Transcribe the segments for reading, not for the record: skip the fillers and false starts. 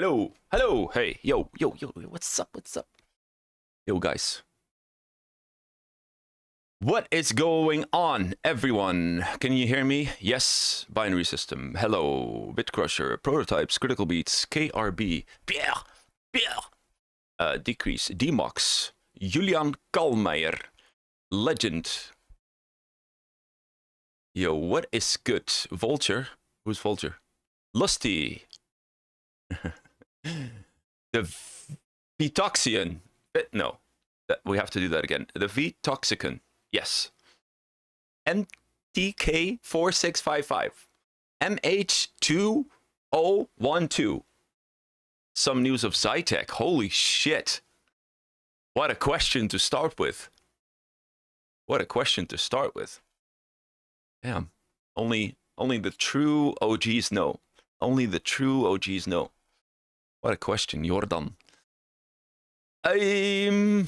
Hello, hello, hey, yo, what's up, yo, guys. What is going on, everyone? Can you hear me? Yes, binary system. Hello, Bitcrusher, prototypes, critical beats, KRB, Pierre, decrease, Demox, Julian Kalmeijer, legend. Yo, what is good? Vulture? Who's Vulture? Lusty. The Vitoxian. No, we have to do that again. The Vitoxicon. Yes. MTK4655. MH2012. Some news of Zytec. Holy shit. What a question to start with. What a question to start with. Damn. Only the true OGs know. Only the true OGs know. What a question, Jordan. Yeah,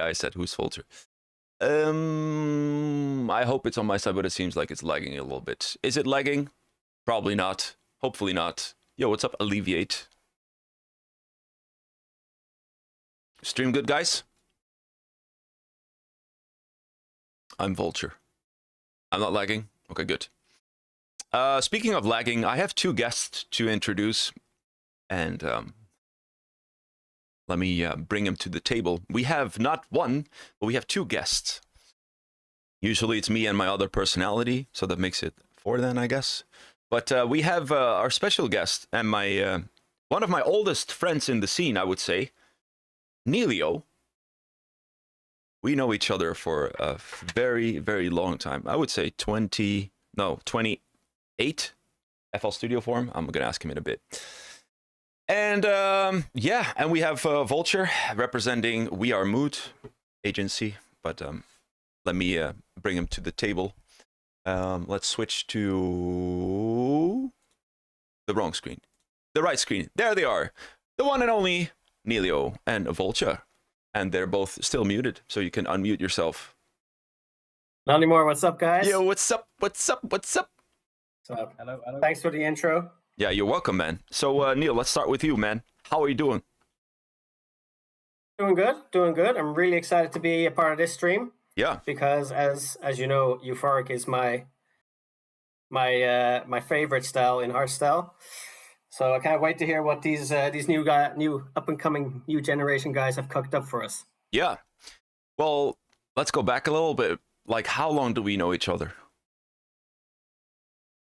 I said who's Vulture. I hope it's on my side, but it seems like it's lagging a little bit. Is it lagging? Probably not. Hopefully not. Yo, what's up, Alleviate? Stream good, guys? I'm Vulture. I'm not lagging? Okay, good. Speaking of lagging, I have two guests to introduce, and let me bring them to the table. We have not one, but we have two guests. Usually it's me and my other personality, so that makes it four then, I guess. But we have our special guest and my one of my oldest friends in the scene, I would say, NEILIO. We know each other for a very, very long time. I would say 28 FL Studio Forum. I'm going to ask him in a bit. And yeah, and we have Vulture representing We Are Mood agency. But let me bring him to the table. Let's switch to the wrong screen. The right screen. There they are. The one and only NEILIO and Vulture. And they're both still muted, so you can unmute yourself. Not anymore. What's up, guys? Yo, what's up? What's up? Hello. Thanks for the intro. Yeah, you're welcome, man. So, Neil, let's start with you, man. How are you doing? Doing good. I'm really excited to be a part of this stream. Yeah. Because as you know, Euphoric is my favorite style in Hardstyle. So I can't wait to hear what these new up and coming new generation guys have cooked up for us. Yeah. Well, let's go back a little bit. Like, how long do we know each other?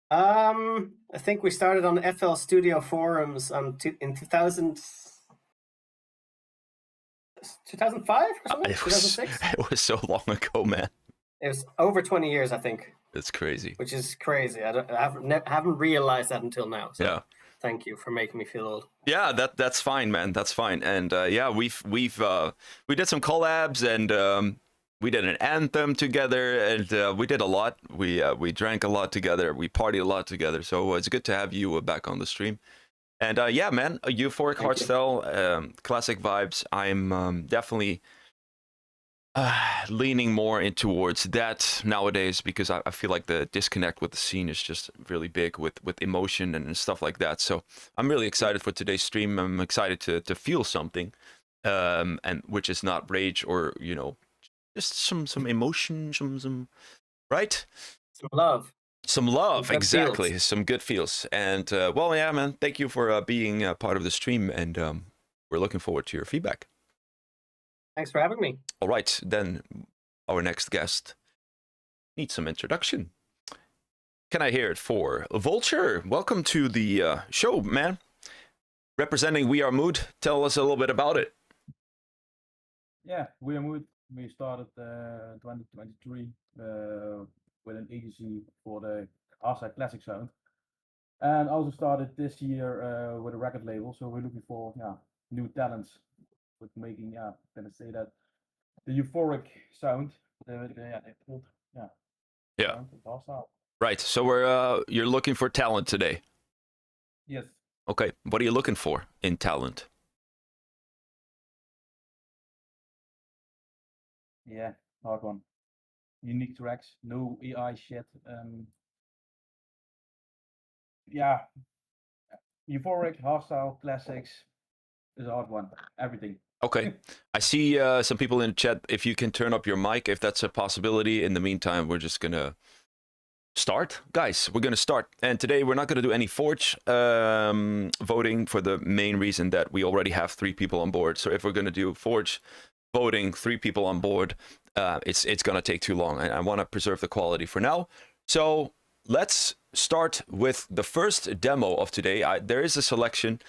I think we started on FL Studio forums in 2005 or something? 2006? It was so long ago, man. It was over 20 years, I think. It's crazy. Which is crazy. I haven't realized that until now. So yeah. Thank you for making me feel old. Yeah, that's fine, man. That's fine. And yeah, we did some collabs, and we did an anthem together, and we did a lot. We drank a lot together. We partied a lot together. So it's good to have you back on the stream. And yeah, man, a Euphoric Hardstyle, classic vibes. I'm definitely leaning more in towards that nowadays, because I feel like the disconnect with the scene is just really big with emotion and stuff like that. So I'm really excited for today's stream. I'm excited to feel something, and which is not rage or, you know, just some emotion, some right? Some love, exactly. Feels. Some good feels. And well, yeah, man, thank you for being part of the stream, and we're looking forward to your feedback. Thanks for having me. All right, then our next guest needs some introduction. Can I hear it for Vulture? Welcome to the show, man. Representing We Are Mood, tell us a little bit about it. Yeah, We Are Mood. We started 2023 with an agency for the Hardstyle classic sound, and also started this year with a record label. So we're looking for new talents with making gonna say that the euphoric sound, Right. So we're you're looking for talent today. Yes. Okay. What are you looking for in talent? Yeah, hard one. Unique tracks, no AI shit. Yeah, Euphoric, Hardstyle, Classics is a hard one. Everything. Okay. I see some people in the chat. If you can turn up your mic, if that's a possibility. In the meantime, we're just gonna start. Guys, we're gonna start. And today we're not gonna do any Forge voting for the main reason that we already have 3 people on board. So if we're gonna do Forge voting, 3 people on board, it's gonna take too long. And I wanna preserve the quality for now. So let's start with the first demo of today. There is a selection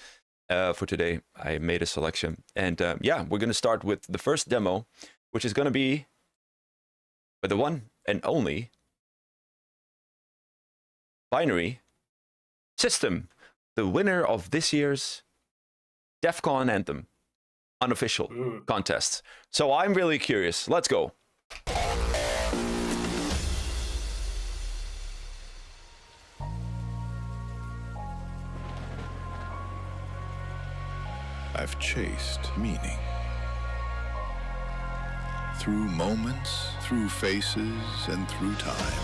for today. I made a selection. And yeah, we're gonna start with the first demo, which is gonna be by the one and only Binary System, the winner of this year's DEF CON Anthem unofficial contest. So I'm really curious. Let's go. I've chased meaning. Through moments, through faces, and through time.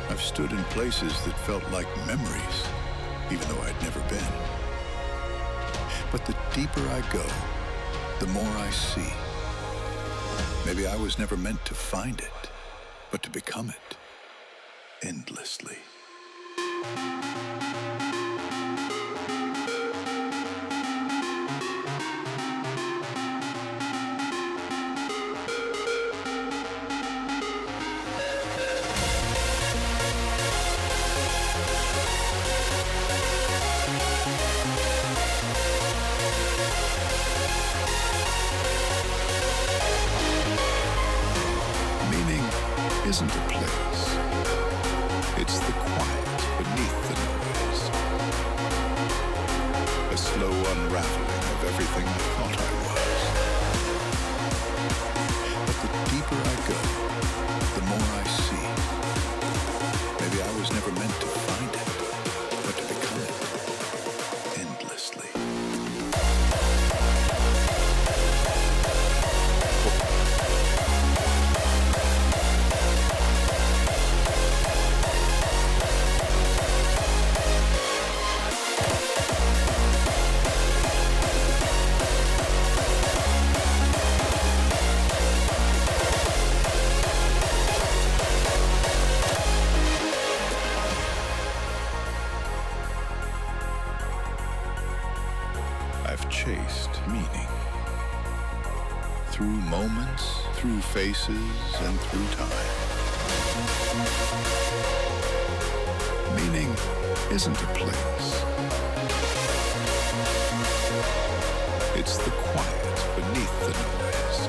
I've stood in places that felt like memories, even though I'd never been. But the deeper I go, the more I see. Maybe I was never meant to find it, but to become it, endlessly. Isn't a place. It's the quiet beneath the noise. A slow unraveling of everything I thought I was. But the deeper I go, the more I see. Maybe I was never meant to find it, but to become it, endlessly. I've chased meaning. Through moments, through faces, and through time. Meaning isn't a place. It's the quiet beneath the noise.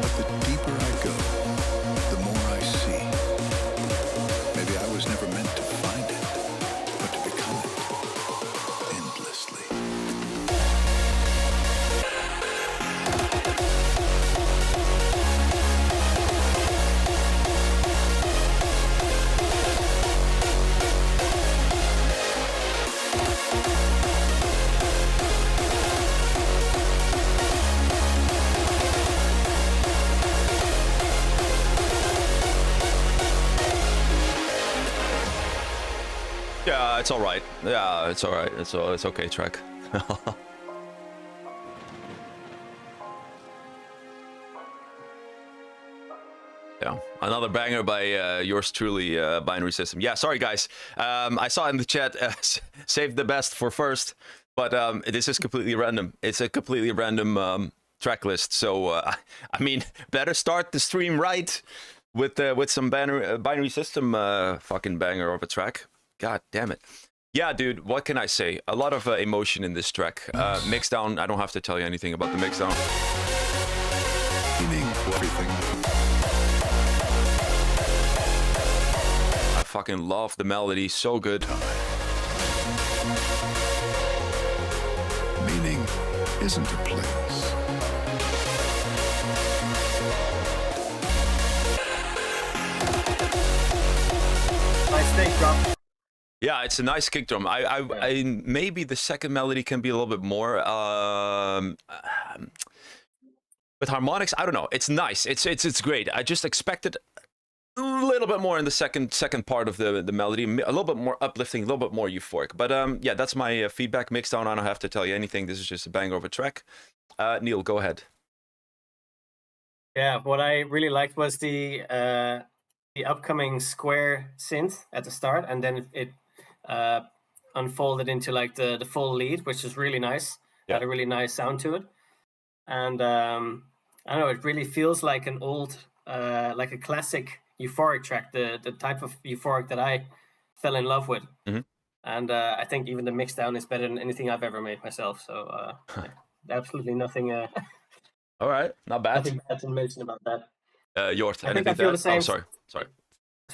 But the deeper I go, the more I see. Maybe I was never meant to find it, but to become it, endlessly. Yeah, it's all right. Yeah, it's all right. It's okay, track. Yeah, another banger by yours truly, Binary System. Yeah, sorry guys. I saw in the chat, save the best for first, but this is completely random. It's a completely random track list. So I mean, better start the stream right with some Binary System fucking banger of a track. God damn it. Yeah, dude, what can I say? A lot of emotion in this track. Mixdown, I don't have to tell you anything about the mixdown. Meaning everything. I fucking love the melody, so good. Meaning isn't a place. Nice take drop. Yeah, it's a nice kick drum. I maybe the second melody can be a little bit more with harmonics. I don't know. It's nice. It's great. I just expected a little bit more in the second part of the melody, a little bit more uplifting, a little bit more euphoric. But yeah, that's my feedback. Mixdown, I don't have to tell you anything. This is just a banger of a track. Neil, go ahead. Yeah, what I really liked was the upcoming square synth at the start, and then it unfolded into like the full lead, which is really nice. Yeah. Had a really nice sound to it, and I don't know, it really feels like an old, like a classic euphoric track, the type of euphoric that I fell in love with. Mhm. And I think even the mixdown is better than anything I've ever made myself. So absolutely nothing. All right, not bad. Nothing bad to mention about that. Jort, I think anything I feel to the add? same. Oh, sorry.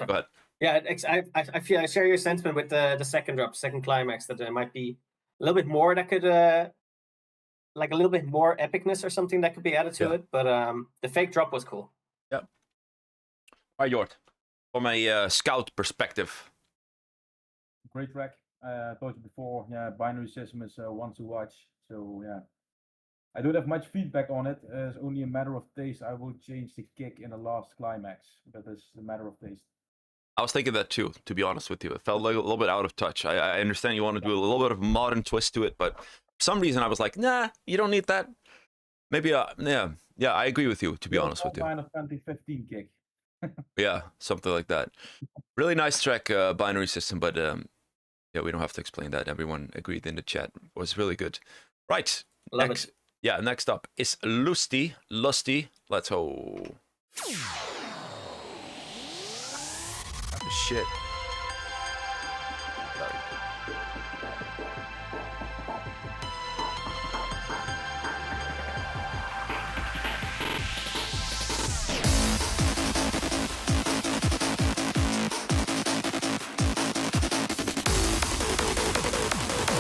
Go ahead. Yeah, I feel I share your sentiment with the second drop, second climax, that there might be a little bit more that could, like a little bit more epicness or something that could be added to it. But the fake drop was cool. Yeah. All right, Jort, from a scout perspective. Great track. Told you before, yeah, binary system is one to watch. So yeah, I don't have much feedback on it. It's only a matter of taste. I will change the kick in the last climax, but it's a matter of taste. I was thinking that too, to be honest with you. It felt like a little bit out of touch. I understand you want to do a little bit of a modern twist to it, but for some reason I was like, nah, you don't need that. Maybe, yeah, I agree with you, to be honest with you. Kind of 2015 kick. Yeah, something like that. Really nice track, binary system, but yeah, we don't have to explain that. Everyone agreed in the chat. It was really good. Right. Love it. Yeah, next up is Lusty. Let's go. Shit.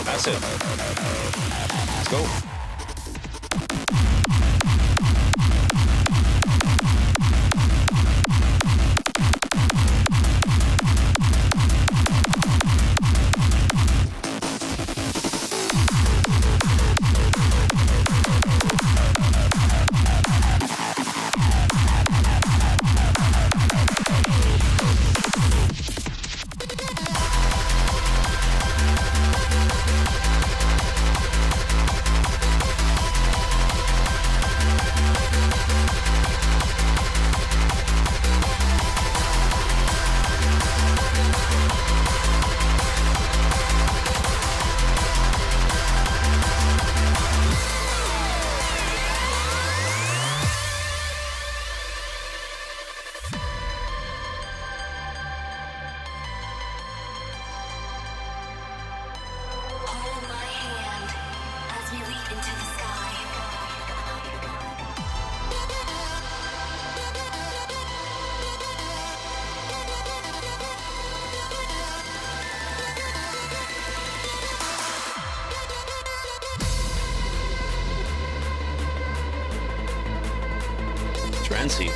That's it. Let's go. Trancy.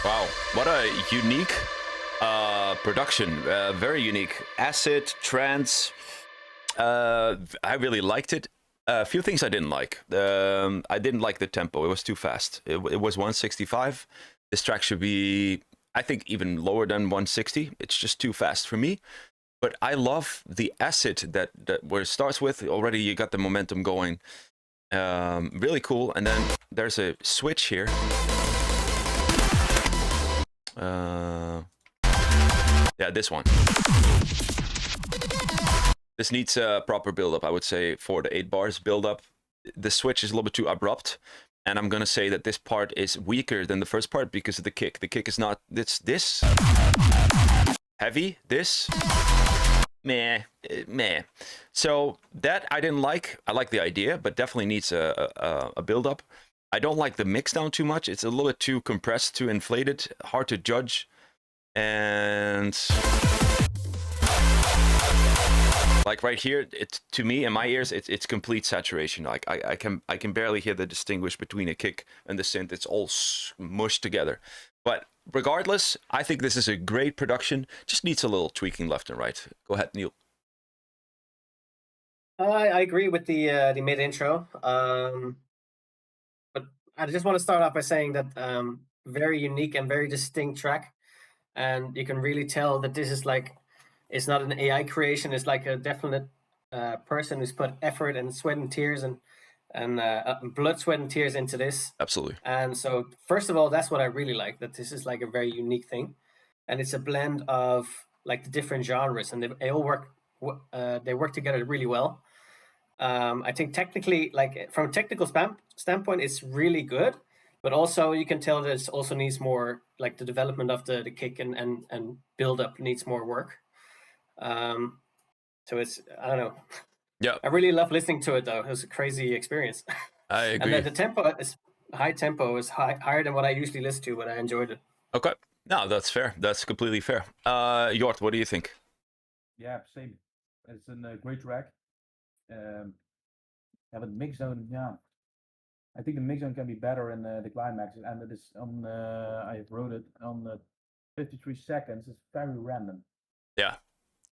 Wow, what a unique production. Very unique. Acid, trance. I really liked it. A few things I didn't like. I didn't like the tempo. It was too fast. It was 165. This track should be, I think, even lower than 160. It's just too fast for me. But I love the acid that where it starts with. Already you got the momentum going. Really cool. And then there's a switch here. Yeah, this one. This needs a proper build-up, I would say, 4 to 8 bars build-up. The switch is a little bit too abrupt, and I'm gonna say that this part is weaker than the first part because of the kick. The kick is not this heavy. This meh. So that I didn't like. I like the idea, but definitely needs a build-up. I don't like the mix down too much. It's a little bit too compressed, too inflated, hard to judge. And like right here, it's to me in my ears, it's complete saturation. Like I can barely hear the distinguish between a kick and the synth. It's all mushed together. But regardless, I think this is a great production. Just needs a little tweaking left and right. Go ahead, Neil. I agree with the mid intro. But I just want to start off by saying that very unique and very distinct track. And you can really tell that this is like, it's not an AI creation. It's like a definite person who's put effort and sweat and tears and blood, sweat, and tears into this. Absolutely. And so, first of all, that's what I really like, that this is like a very unique thing. And it's a blend of like the different genres, and they all work. They work together really well. I think technically, like from a technical standpoint, it's really good. But also, you can tell that it also needs more, like the development of the kick and build up needs more work. So it's, I don't know. Yeah. I really love listening to it though. It was a crazy experience. I agree. And the tempo is high. Tempo is higher than what I usually listen to, but I enjoyed it. Okay. No, that's fair. That's completely fair. Jort, what do you think? Yeah, same. It's a great track. Yeah, but mix zone, yeah. I think the mix zone can be better in the climax, and it is on. I wrote it on 53 seconds. It's very random. Yeah,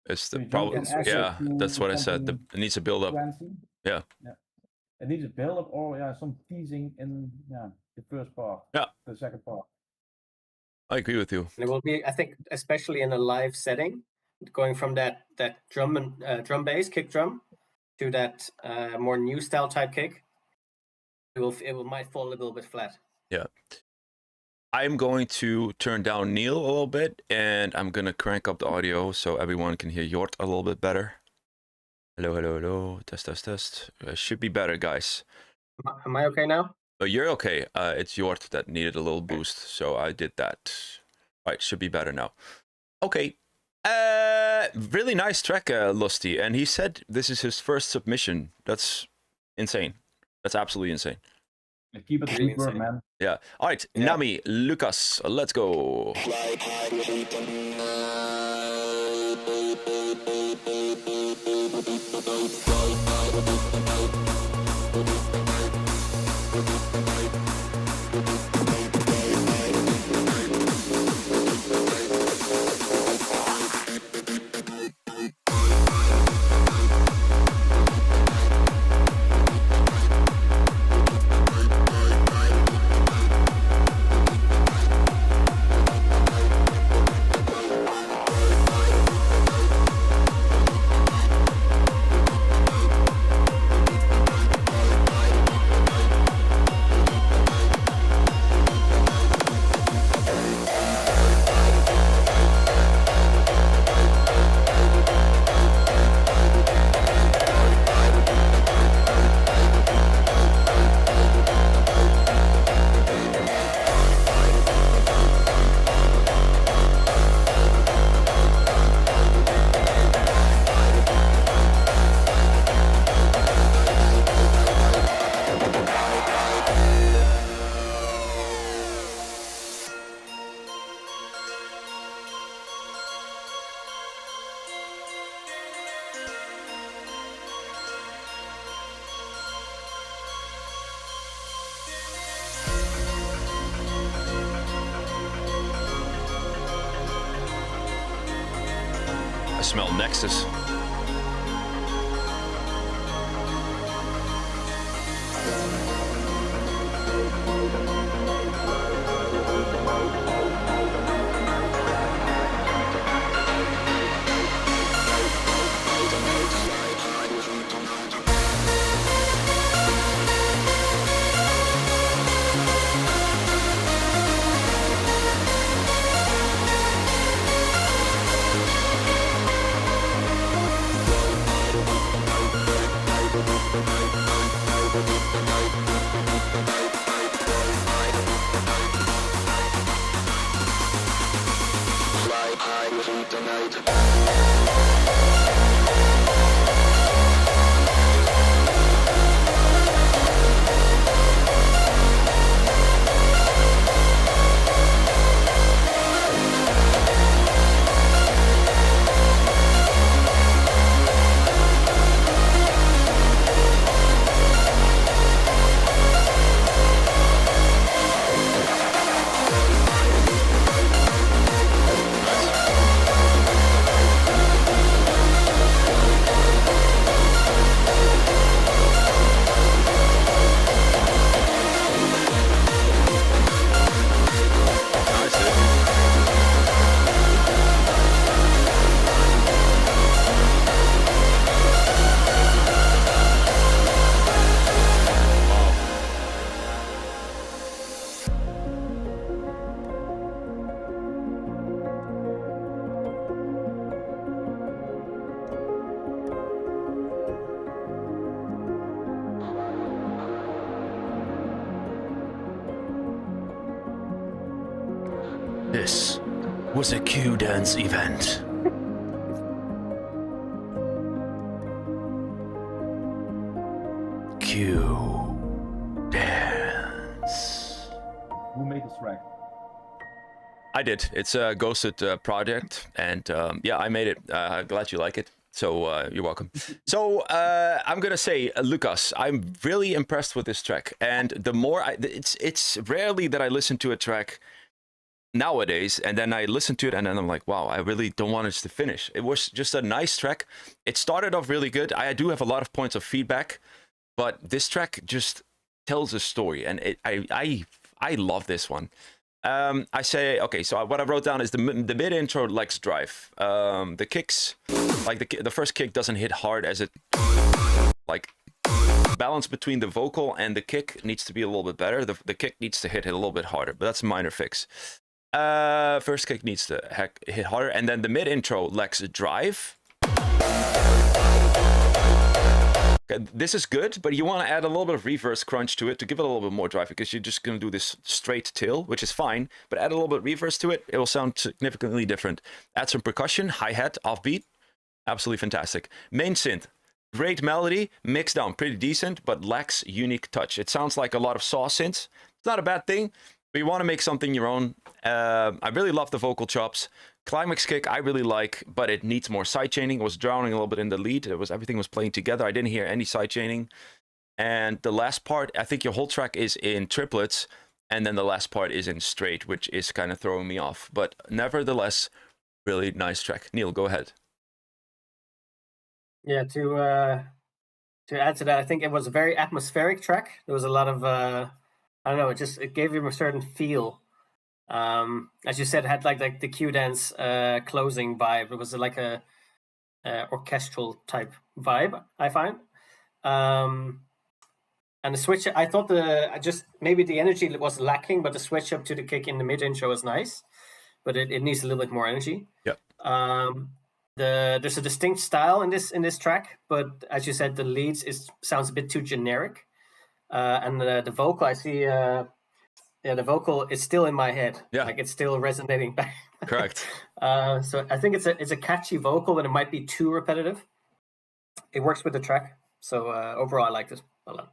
it's the So you problem. can actually Yeah, do that's what I said. It needs a build up. Yeah. It needs a build up, or some teasing in the first part. Yeah. The second part. I agree with you. And it will be, I think, especially in a live setting, going from that drum and drum bass kick drum to that more new style type kick. It might fall a little bit flat. Yeah. I'm going to turn down Neil a little bit, and I'm going to crank up the audio so everyone can hear Jort a little bit better. Hello, hello, hello. Test, test, test. Should be better, guys. Am I okay now? Oh, you're okay. It's Jort that needed a little boost, so I did that. All right, should be better now. Okay. Really nice track, Lusty. And he said this is his first submission. That's insane. That's absolutely insane. Keep it Really good work, insane. man. Yeah. All right, Yeah. Nami, Lucas, let's go. I smell Nexus. This was a Q dance event. Q dance. Who made this track? I did. It's a ghosted project, and yeah, I made it. Glad you like it. So you're welcome. So I'm gonna say, Lucas, I'm really impressed with this track, and the more it's rarely that I listen to a track nowadays and then I listen to it and then I'm like, wow, I really don't want it to finish. It was just a nice track. It started off really good. I do have a lot of points of feedback, but this track just tells a story, and I love this one. I say, okay, so what I wrote down is the mid intro Lex drive. The kicks, like the first kick doesn't hit hard as it, like, balance between the vocal and the kick needs to be a little bit better. The kick needs to hit a little bit harder, but that's a minor fix. First kick needs to hit harder, and then the mid intro Lex drive. Okay, this is good, but you want to add a little bit of reverse crunch to it to give it a little bit more drive, because you're just going to do this straight tail, which is fine, but add a little bit of reverse to it, it will sound significantly different. Add some percussion, hi-hat, offbeat, absolutely fantastic. Main synth, great melody, mixed down, pretty decent, but lacks unique touch. It sounds like a lot of saw synths. It's not a bad thing, but you want to make something your own. I really love the vocal chops. Climax kick I really like, but it needs more sidechaining. It was drowning a little bit in the lead. Everything was playing together. I didn't hear any sidechaining. And the last part, I think your whole track is in triplets, and then the last part is in straight, which is kind of throwing me off. But nevertheless, really nice track. Neil, go ahead. Yeah, to add to that, I think it was a very atmospheric track. There was a lot of I don't know, it gave him a certain feel. As you said, it had like the Q dance closing vibe. It was like a orchestral type vibe, I find. And the switch, I thought maybe the energy was lacking, but the switch up to the kick in the mid intro was nice, but it needs a little bit more energy. Yeah. There's a distinct style in this track, but as you said, the leads sounds a bit too generic. And the vocal, I see, the vocal is still in my head. Yeah, like it's still resonating back. Correct. So I think it's a catchy vocal, but it might be too repetitive. It works with the track, so overall, I like this a lot.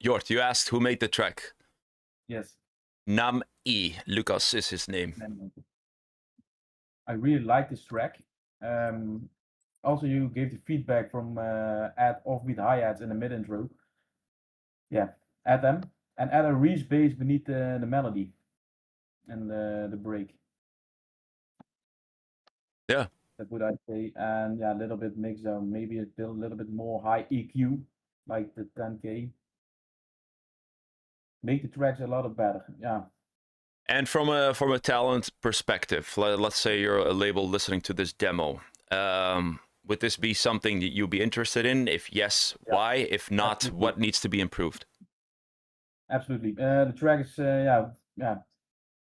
Jort, you asked who made the track. Yes. Nam E. Lucas is his name. I really like this track. Also, you gave the feedback from add offbeat hi-hats in the mid intro. Yeah, add them and add a Reese bass beneath the melody and the break. Yeah, That would I say, and yeah, a little bit mix zone, maybe a little bit more high EQ, like the 10K. Make the tracks a lot better. Yeah. And from a talent perspective, let's say you're a label listening to this demo. Would this be something that you'd be interested in? If yes, why? If not, Absolutely. what needs to be improved? Absolutely. The track is yeah,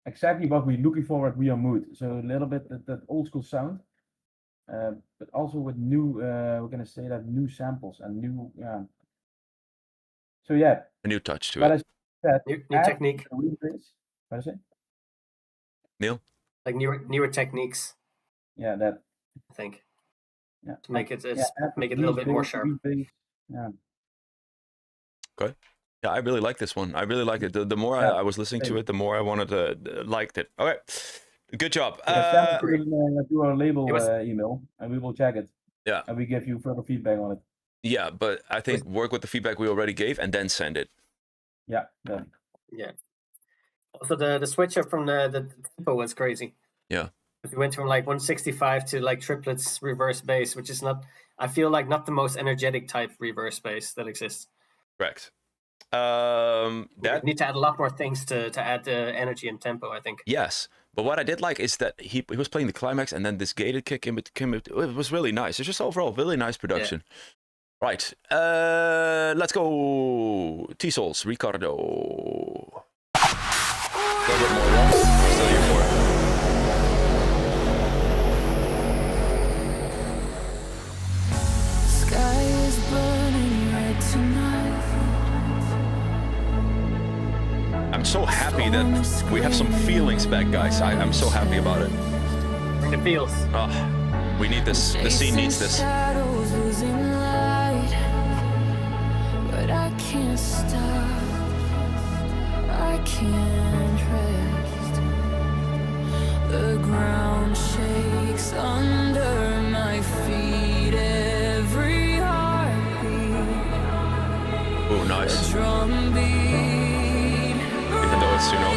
exactly what we're looking for at We Are Mood. So a little bit that old school sound, but also with new we're gonna say that new samples and new So yeah, A new touch to but it. I said New technique, what is it? Neil? like newer techniques, Yeah, that. I think, Yeah. to make it Yeah, make it a little bit more sharp. Yeah. Okay. Yeah, I really like this one. I really like it. The more I was listening to it, the more I wanted to liked it. Okay, good job. Yeah, send it to our label was- email, and we will check it. Yeah. And we give you further feedback on it. Yeah, but I think work with the feedback we already gave and then send it. Yeah. Then. Yeah. Also, the switch up from the tempo was crazy. Yeah. We went from like 165 to like triplets reverse bass, which is not, I feel like, not the most energetic type reverse bass that exists. Correct. We That need to add a lot more things to add the energy and tempo, I think. yes, but what I did like is that he was playing the climax and then this gated kick in between. It was really nice. It's just overall really nice production. Yeah. Right. Let's go. T-Souls, Ricardo. A little bit more raw. Still here for it. Sky is burning red tonight. I'm so happy that we have some feelings back, guys. I'm so happy about it. It feels. Oh, we need this. The scene needs this. Shadows losing light, but I can't stop. I can't rest. The ground shakes under my feet. Every heartbeat. Oh, nice. Drum beat. Even though it's, you know.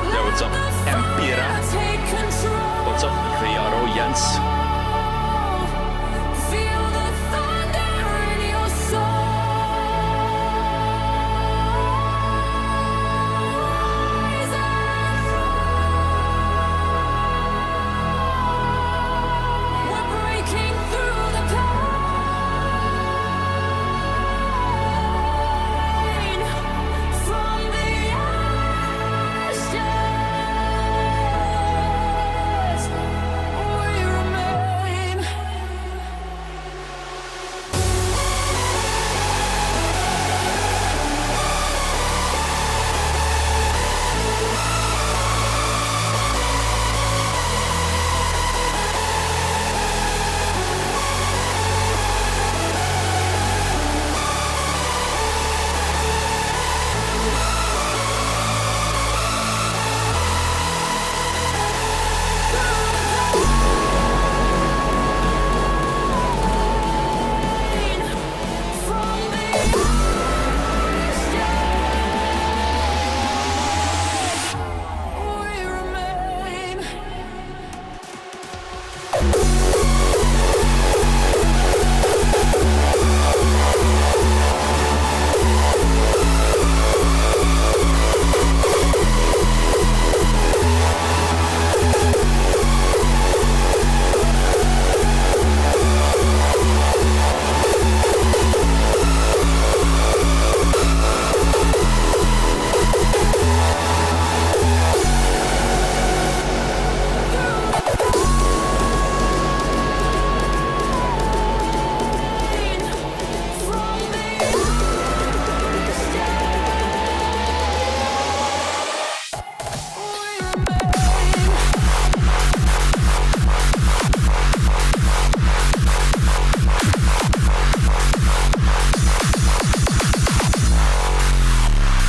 Yeah, what's up, Empira? What's up, Viaro Jens? Feel the thunder in your soul. We're breaking through the pain from the ashes. We remain. From the ashes, we remain. From the ashes, we remain.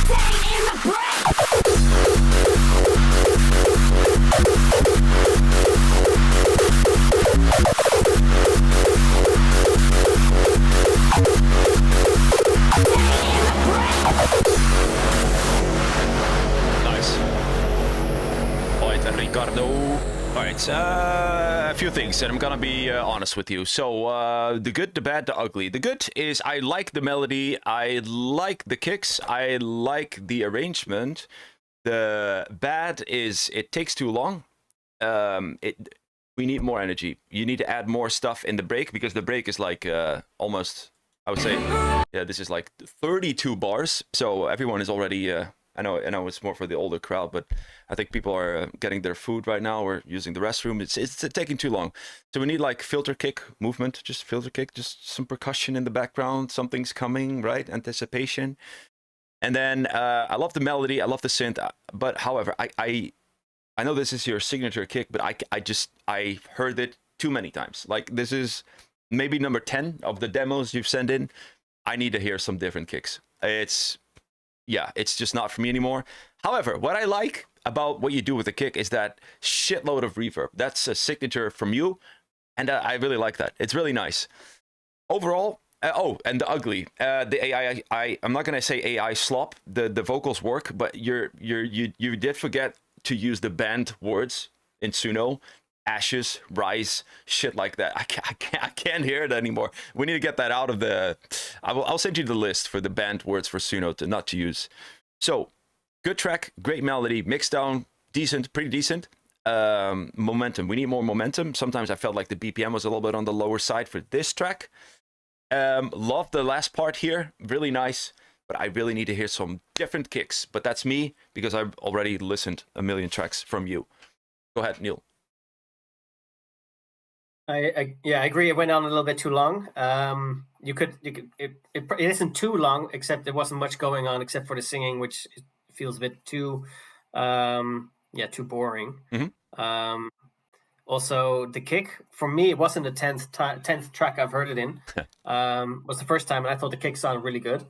Stay in the breath. Nice. Ricardo. All right, a few things, and I'm gonna be honest with you. So, the good, the bad, the ugly. The good is I like the melody, I like the kicks, I like the arrangement. The bad is it takes too long. We need more energy. You need to add more stuff in the break, because the break is like almost, I would say, yeah, this is like 32 bars. So everyone is already. I know it's more for the older crowd, but I think people are getting their food right now or using the restroom. It's taking too long. So we need like filter kick movement, just filter kick, just some percussion in the background. Something's coming, right? Anticipation. And then I love the melody, I love the synth, but however, I know this is your signature kick, but I heard it too many times. Like, this is maybe number 10 of the demos you've sent in. I need to hear some different kicks. It's just not for me anymore. However, what I like about what you do with the kick is that shitload of reverb. That's a signature from you, and I really like that. It's really nice. Overall, and the ugly, the AI. I'm not gonna say AI slop. The vocals work, but you did forget to use the banned words in Suno. Ashes, rise, shit like that. I can't hear it anymore. We need to get that out of the. I'll send you the list for the banned words for Suno not to use. So, good track, great melody, mixed down, decent, pretty decent. Momentum. We need more momentum. Sometimes I felt like the BPM was a little bit on the lower side for this track. Love the last part here, really nice. But I really need to hear some different kicks. But that's me, because I've already listened a million tracks from you. Go ahead, Neil. I agree. It went on a little bit too long. It isn't too long, except there wasn't much going on except for the singing, which feels a bit too, too boring. Mm-hmm. Also, the kick for me, it wasn't the 10th track I've heard it in. Was the first time, and I thought the kick sounded really good.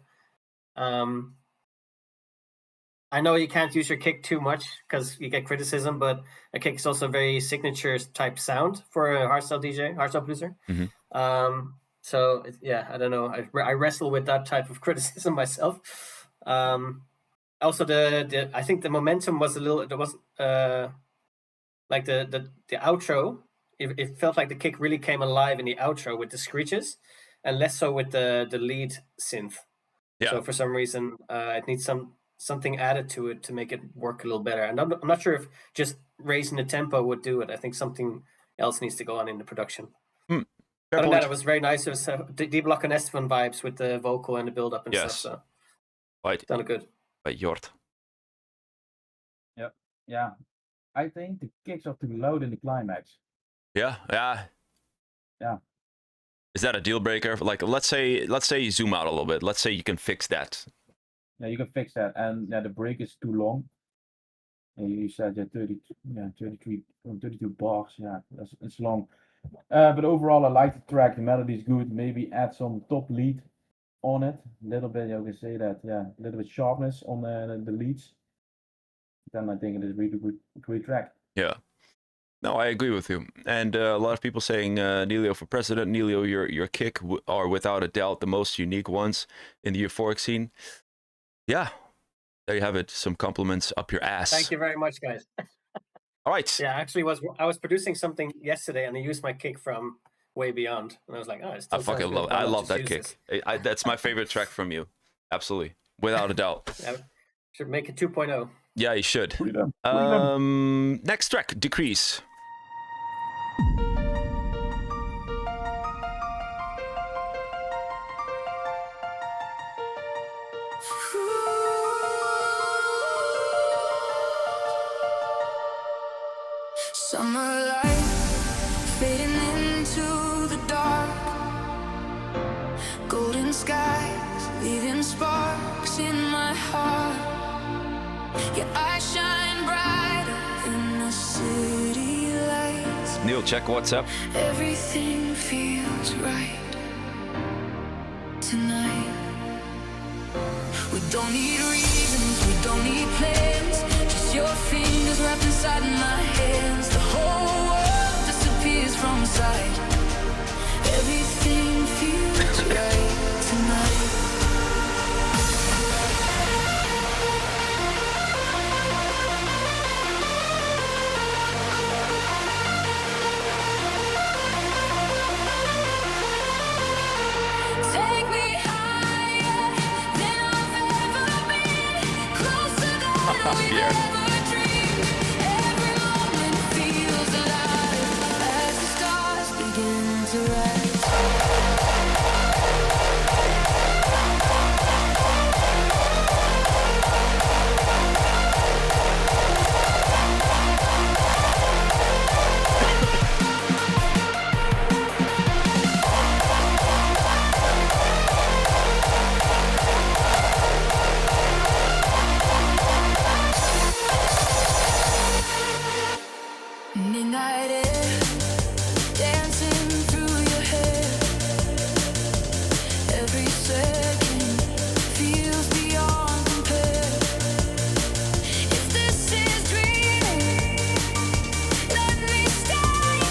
I know you can't use your kick too much because you get criticism, but a kick is also a very signature type sound for a hardstyle DJ, hardstyle producer. Mm-hmm. So I don't know. I wrestle with that type of criticism myself. Also, I think the momentum was a little. There was like the outro. It felt like the kick really came alive in the outro with the screeches, and less so with the lead synth. Yeah. So for some reason, it needs something added to it to make it work a little better. And I'm not sure if just raising the tempo would do it. I think something else needs to go on in the production. Other than that, it was very nice. It was D-Block and Esteban vibes with the vocal and the build-up and stuff. So Right. done good. By Jort. Yep. Yeah. I think the kicks are too loud in the climax. Yeah. Is that a deal breaker? Like, let's say you zoom out a little bit. Let's say you can fix that. Yeah, you can fix that. And the break is too long. And you said 32 bars. Yeah, it's long. But overall, I like the track. The melody is good. Maybe add some top lead on it. A little bit, you can say that. Yeah, a little bit sharpness on the leads. Then I think it is a really great track. Yeah. No, I agree with you. And a lot of people saying NEILIO for president. NEILIO, your kick are without a doubt the most unique ones in the euphoric scene. Yeah, there you have it. Some compliments up your ass. Thank you very much, guys. All right. Yeah, actually, I was producing something yesterday, and I used my kick from Way Beyond, and I was like, it still I fucking sounds love. good. I Why not love just that use kick. this? That's my favorite track from you. Absolutely, without a doubt. Yeah, should make it 2.0. Yeah, you should. Freedom. Next track, Decrease. Summer light fading into the dark, golden skies leaving sparks in my heart. Your eyes shine brighter in the city lights. Neil, check WhatsApp. Everything feels right tonight. We don't need reasons, we don't need plans. Just your fingers wrapped inside my hands. The whole world disappears from sight. Everything feels right tonight. Yeah. Every moment feels alive as the stars begin to rise. Midnight air dancing through your hair. Every second feels beyond compare. If this is dreaming, let me stay.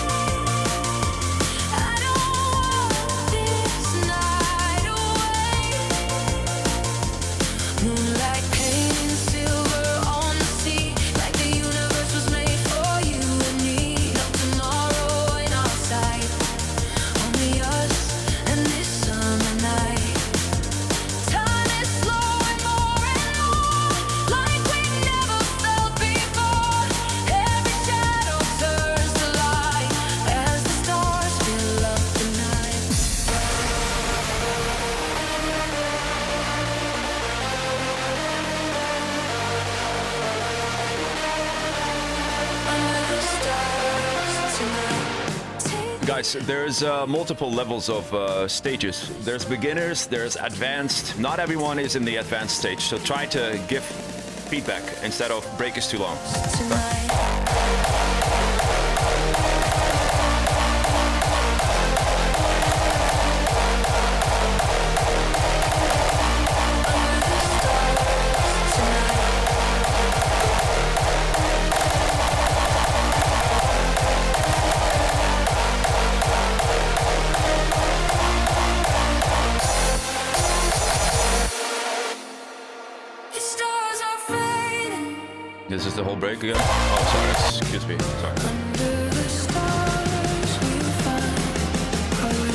I don't want this night away. Moonlight painting silver on the sea, like the universe was made for you and me. No tomorrow in our sight, only us and this summer night. Time is slowing more and more, like we never felt before. Every shadow turns to light as the stars fill up the night. Under the stars tonight. Take Guys, there's multiple levels of stages. There's beginners, there's advanced. Not everyone is in the advanced stage, so try to give feedback instead of break is too long. tonight. Under the stars tonight. The stars are fading. This is the whole break again? Oh, sorry, excuse me, sorry. Under the stars we'll find our way.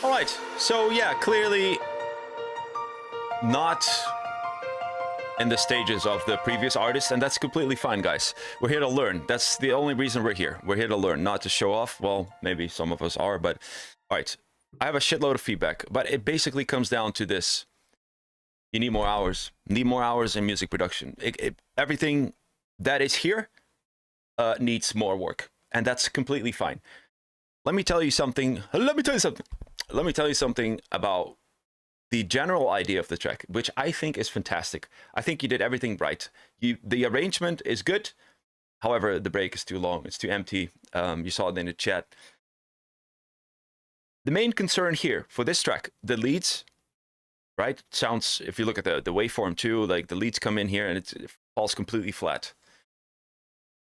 All right, so yeah, clearly not in the stages of the previous artists, and that's completely fine, guys. We're here to learn. That's the only reason we're here. We're here to learn, not to show off. Well, maybe some of us are, but all right. I have a shitload of feedback, but it basically comes down to this. You need more hours. Need more hours in music production. Everything that is here needs more work, and that's completely fine. Let me tell you something. Let me tell you something about the general idea of the track, which I think is fantastic. I think you did everything right. The arrangement is good. However, the break is too long. It's too empty. You saw it in the chat. The main concern here for this track, the leads, right? Sounds, if you look at the waveform too, like the leads come in here and it falls completely flat.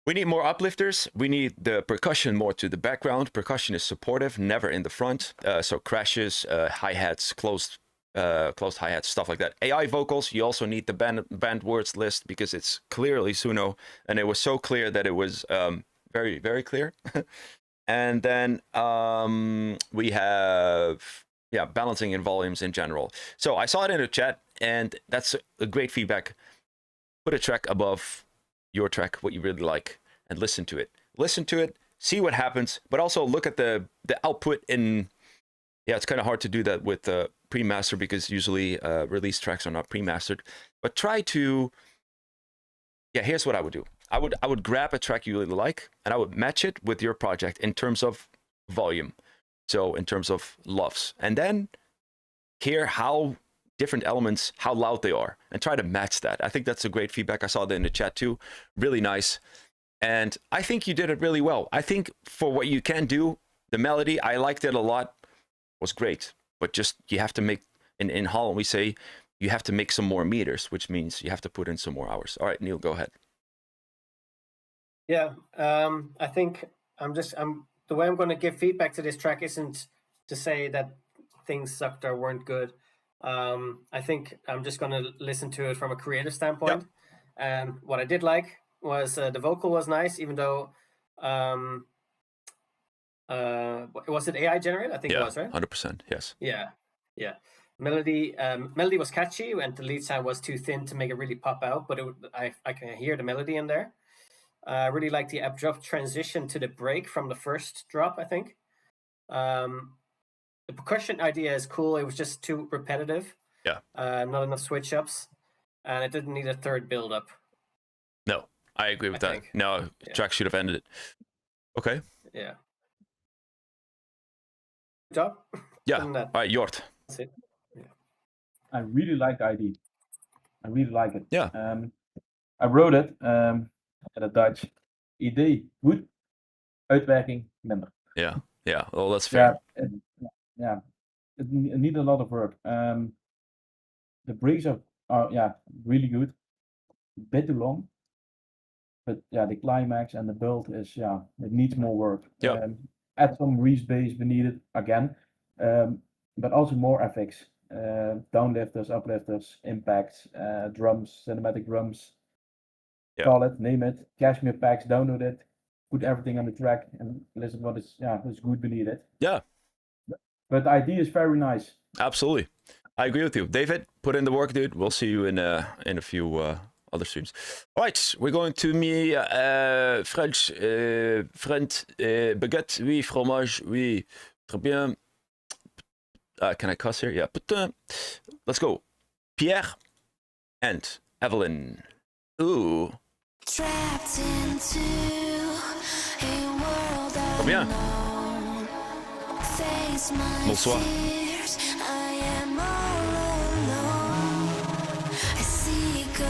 We need more uplifters. We need the percussion more to the background. Percussion is supportive, never in the front. So crashes, hi-hats, closed hi-hats, stuff like that. AI vocals, you also need the band words list because it's clearly Suno. And it was so clear that it was very, very clear. And then we have, yeah, balancing and volumes in general. So I saw it in the chat, and that's a great feedback. Put a track above your track, what you really like, and listen to it. Listen to it, see what happens, but also look at the output in. Yeah, it's kind of hard to do that with pre-master because usually release tracks are not pre-mastered. But try to. Yeah, here's what I would do. I would grab a track you really like, and I would match it with your project in terms of volume. So in terms of loves, and then hear how different elements, how loud they are, and try to match that. I think that's a great feedback. I saw that in the chat too. Really nice. And I think you did it really well. I think for what you can do, the melody, I liked it a lot, was great. But just, you have to make, in Holland we say, you have to make some more meters, which means you have to put in some more hours. All right, Neil, go ahead. Yeah, I think I'm the way I'm going to give feedback to this track isn't to say that things sucked or weren't good. I think I'm just going to listen to it from a creative standpoint. And what I did like was the vocal was nice, even though was it AI generated? I think it was, right? 100%. Yes. Yeah. Melody was catchy, and the lead sound was too thin to make it really pop out, but I can hear the melody in there. I really like the abrupt transition to the break from the first drop, I think. The percussion idea is cool. It was just too repetitive. Yeah. Not enough switch ups, and it didn't need a third build up. No, I agree with that. think. No, track should have ended it. Okay. Yeah. Good job. Yeah. Other than that, All right, Jort. that's it. I really like the ID. I really like it. Yeah. I wrote it in het Dutch. Idee goed, uitwerking minder. Yeah. Well, that's fair. It needs a lot of work. The breaks are really good. Bit too long. But the climax and the build is it needs more work. Yeah. Add some reverb bass if needed again. But also more effects. Downlifters, uplifters, impacts, drums, cinematic drums. Yeah. Call it, name it, cashmere packs, download it, put everything on the track and listen what is good beneath it. Yeah. But the idea is very nice. Absolutely. I agree with you. David, put in the work, dude. We'll see you in a few other streams. All right, we're going to me French friend baguette, oui, fromage, oui, très bien. Can I cuss here? Yeah. Putain. Let's go. Pierre and Evelyn. Ooh. Trapped into a world Très bien. unknown. Face my Bonsoir. fears, I am all alone. I seek a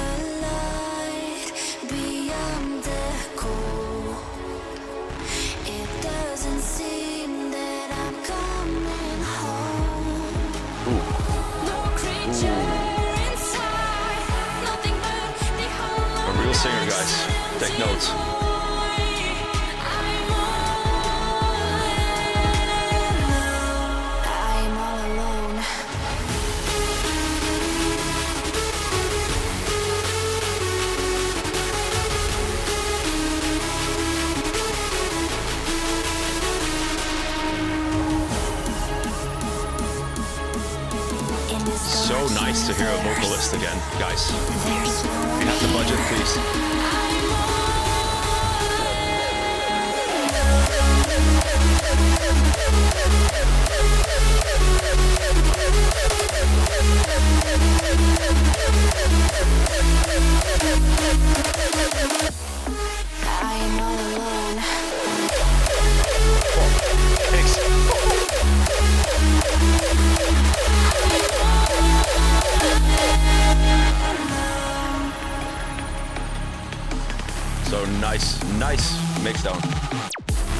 light beyond the cold. It doesn't seem that I'm coming home. No creature inside, nothing but the hollow. A real singer, guys. Take notes. I'm all alone. In this So dark nice to hear a universe, vocalist again, guys. there's no If one you have the budget, please. I'm all alone. Thanks. So nice mix down.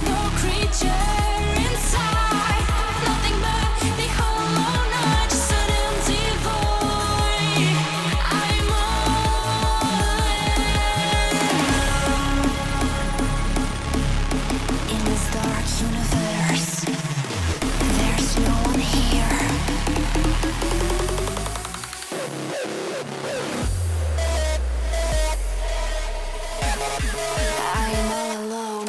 No creature inside, nothing but the hollow night, just an empty void. I'm all alone. In this dark universe, there's no one here. I'm all alone.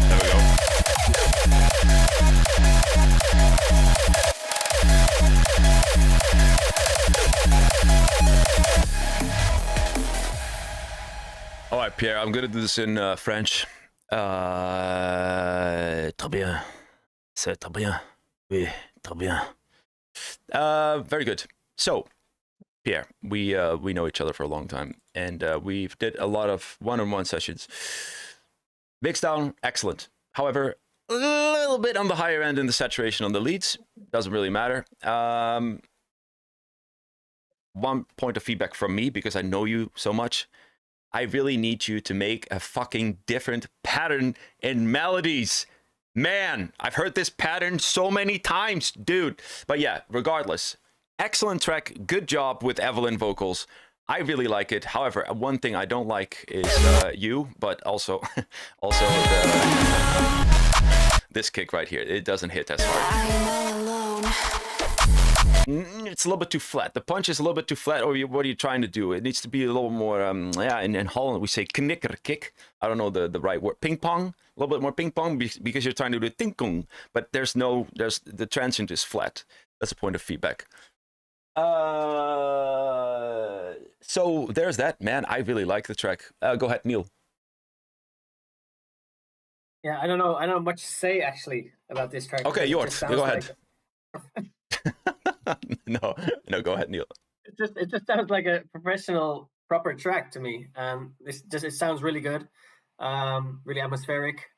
There we go. All right, Pierre, I'm gonna do this in French. Très bien. C'est très bien. Oui, très bien. Very good. So, Pierre, we know each other for a long time, and we've did a lot of one-on-one sessions. Mixdown, excellent. However, a little bit on the higher end in the saturation on the leads. Doesn't really matter. One point of feedback from me, because I know you so much. I really need you to make a fucking different pattern in melodies. Man, I've heard this pattern so many times, dude. But yeah, regardless, excellent track. Good job with Evelyn vocals. I really like it. However, one thing I don't like is you, but also this kick right here. It doesn't hit as hard. It's a little bit too flat. The punch is a little bit too flat. Or what are you trying to do? It needs to be a little more, yeah, in Holland we say knikker kick. I don't know the right word. Ping pong. A little bit more ping pong because you're trying to do ting kong. But there's the transient is flat. That's a point of feedback. So there's that, man. I really like the track. Go ahead, Neil. Yeah, I don't know much to say actually about this track. Okay, It Jort, just sounds go ahead. like- no, go ahead, Neil. It just sounds like a professional, proper track to me. It sounds really good, really atmospheric.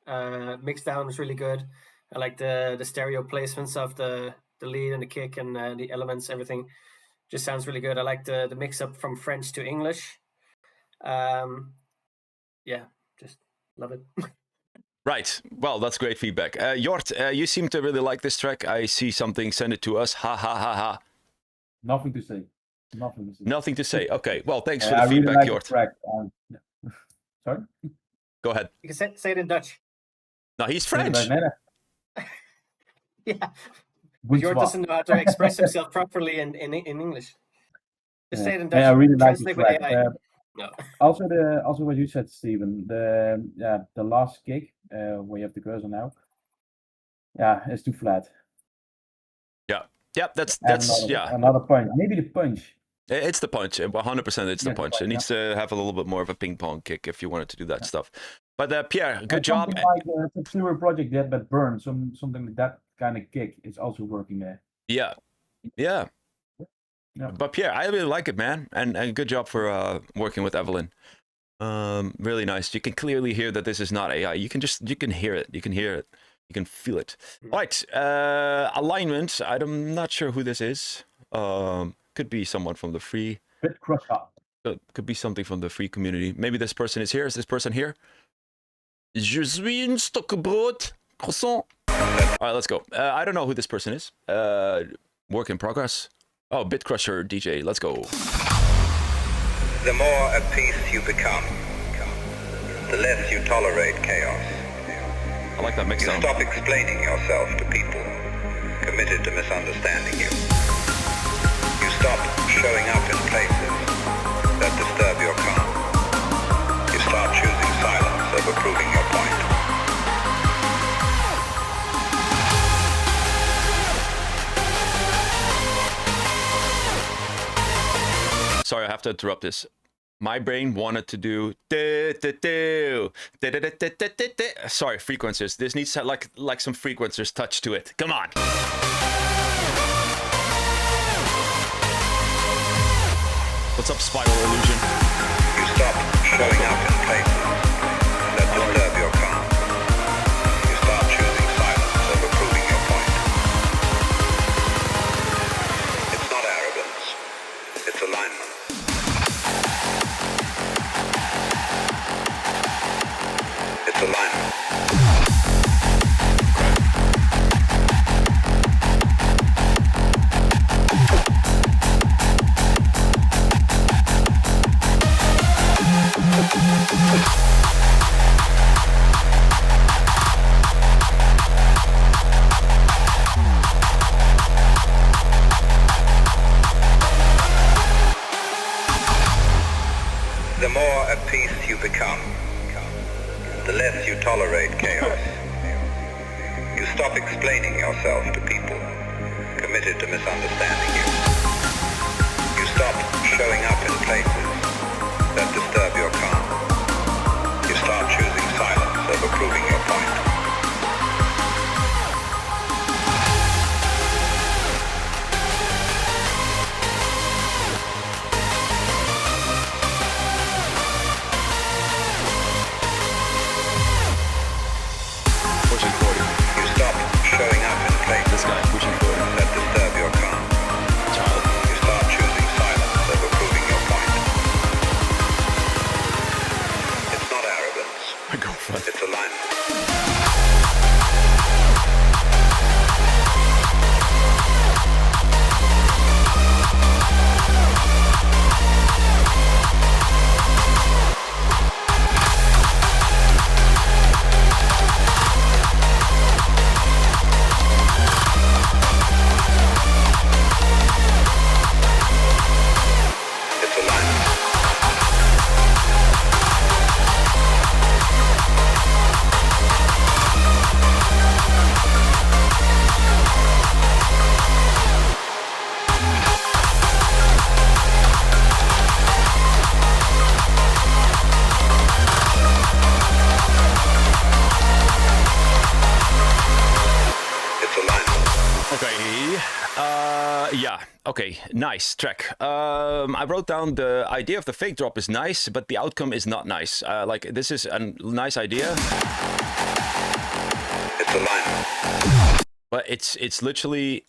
Mix down is really good. I like the stereo placements of the lead and the kick and the elements, everything. Just sounds really good. I like the mix up from French to English. Yeah, just love it. Right. Well, that's great feedback. Jort, you seem to really like this track. I see something. Send it to us. Ha ha ha ha. Nothing to say. Nothing to say. Nothing to say. Okay. Well, thanks for I the really feedback, like the Jort. track. Sorry? Go ahead. You can say it in Dutch. No, he's French. Yeah. But Bonsoir. Jort doesn't know how to express himself properly in English. Just say it in Dutch. Yeah, I really like the Translate with track. AI. No. Also what you said, Steven, the last kick where you have the cursor now, yeah, it's too flat. Yeah, that's yeah. Another punch, maybe the punch. It's the punch. 100%. It's the Yeah, punch. It needs to have a little bit more of a ping pong kick if you wanted to do that stuff. But Pierre, good And job. something like the Zero project that burn, something like that kind of kick is also working there. Yeah. But Pierre, I really like it, man, and good job for working with Evelyn. Really nice. You can clearly hear that this is not AI. You can hear it. You can hear it. You can feel it. All right. Alignment. I'm not sure who this is. Could be someone from the free. Bit crusher. Could be something from the free community. Maybe this person is here. Is this person here? Je suis un stokbrood croissant. All right, let's go. I don't know who this person is. Work in progress. Oh, Bit Crusher DJ. Let's go. The more at peace you become, the less you tolerate chaos. I like that mix You down. stop explaining yourself to people committed to misunderstanding you. You stop showing up in places that disturb your calm. You start choosing silence over proving your point. Sorry, I have to interrupt this. My brain wanted to do sorry, frequencers. This needs to have like some frequencers touch to it. Come on. What's up, Spiral Illusion? You stop showing up in places that disturb your calm. You start choosing silence over proving your point. It's not arrogance, it's alignment. It's alignment. The more at peace you become, the less you tolerate chaos. You stop explaining yourself to people committed to misunderstanding you. You stop showing up in places that disturb your calm. You start choosing silence over proving your point. Pushing 40. You stop showing up in places This guy pushing 40. that disturb your calm. Child. You start choosing silence over proving your point. Yeah. Okay. Nice track. I wrote down the idea of the fake drop is nice, but the outcome is not nice. Like this is a nice idea, It's a lineup. but it's literally,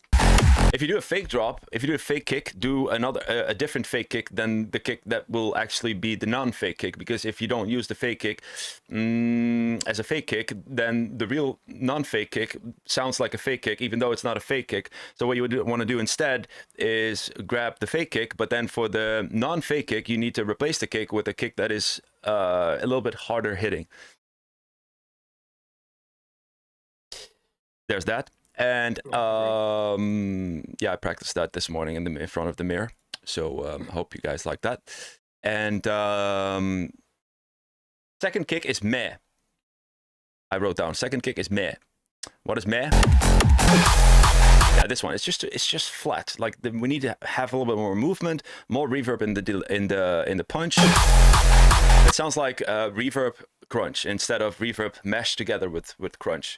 if you do a fake drop, if you do a fake kick, do a different fake kick than the kick that will actually be the non-fake kick. Because if you don't use the fake kick as a fake kick, then the real non-fake kick sounds like a fake kick, even though it's not a fake kick. So what you would want to do instead is grab the fake kick, but then for the non-fake kick, you need to replace the kick with a kick that is a little bit harder hitting. There's that. And yeah, I practiced that this morning in front of the mirror. So I hope you guys like that. And second kick is meh. I wrote down second kick is meh. What is meh? Yeah, this one. It's just flat. Like we need to have a little bit more movement, more reverb in the punch. It sounds like reverb crunch instead of reverb meshed together with crunch.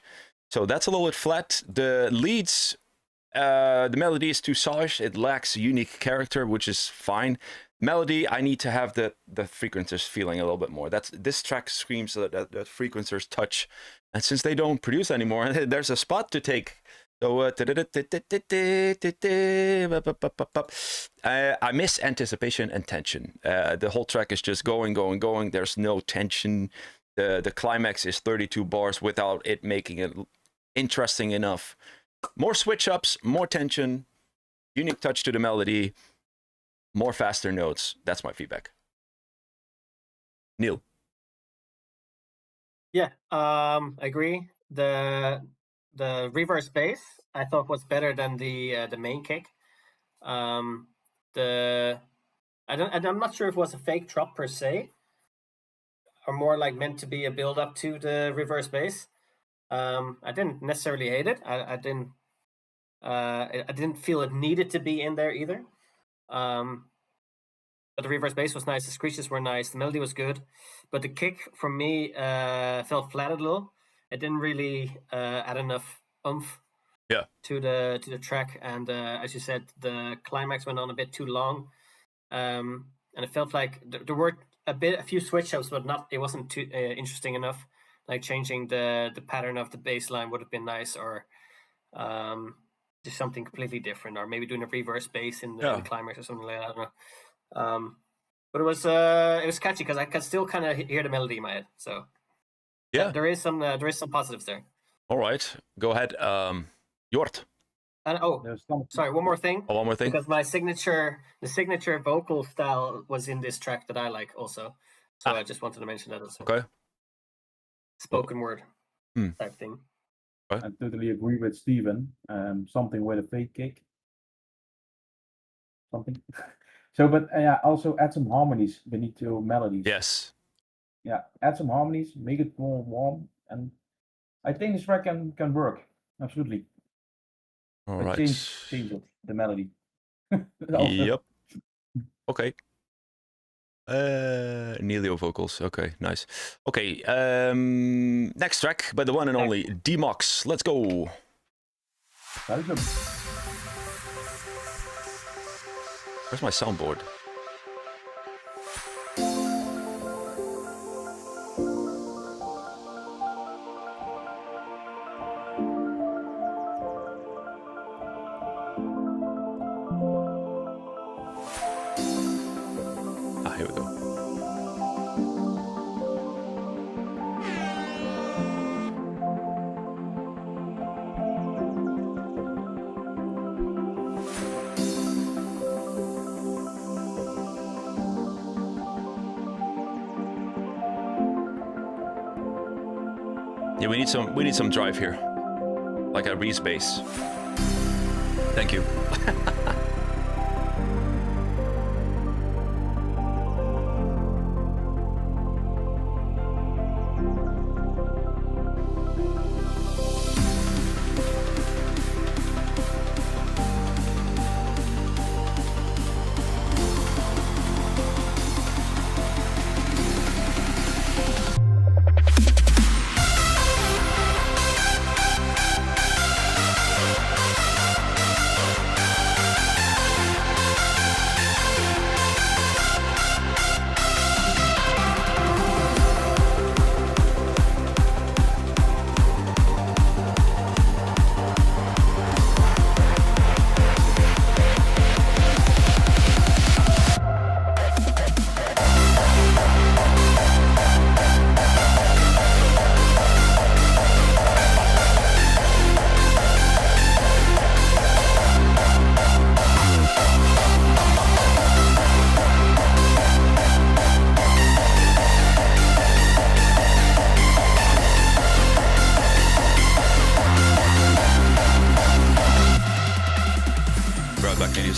So that's a little bit flat. The leads, the melody is too soft. It lacks unique character, which is fine. Melody, I need to have the frequencers feeling a little bit more. This track screams that frequencers touch. And since they don't produce anymore, there's a spot to take. So I miss anticipation and tension. The whole track is just going. There's no tension. The climax is 32 bars without it making it interesting enough. More switch ups, more tension, unique touch to the melody, more faster notes. That's my feedback. Neil. Yeah, I agree. The reverse bass I thought was better than the main kick. I'm not sure if it was a fake drop per se, or more like meant to be a build up to the reverse bass. I didn't necessarily hate it. I didn't feel it needed to be in there either. But the reverse bass was nice. The screeches were nice. The melody was good, but the kick for me fell flat a little. It didn't really add enough oomph. Yeah. To the track, and as you said, the climax went on a bit too long, and it felt like there were a few switch ups, but it wasn't too interesting enough. Like changing the pattern of the bass line would have been nice, or just something completely different, or maybe doing a reverse bass in the climax or something like that. I don't know. But it was catchy because I could still kind of hear the melody in my head. So yeah, there is some positives there. All right, go ahead, Jort. And sorry, one more thing. Oh, one more thing. Because the signature vocal style was in this track that I like also. So I just wanted to mention that also. Okay. Spoken word type thing. I totally agree with Steven. Something with a fake kick. Something. So, but also add some harmonies beneath your melodies. Yes. Yeah, add some harmonies, make it more warm, and I think this track can work. Absolutely. All but right. Change the melody. Yep. Okay. NEILIO vocals. Okay, nice. Okay. Next track by the one and only Demox. Let's go. Where's my soundboard? Here we go. Yeah, we need some drive here, like a Reese bass. Thank you.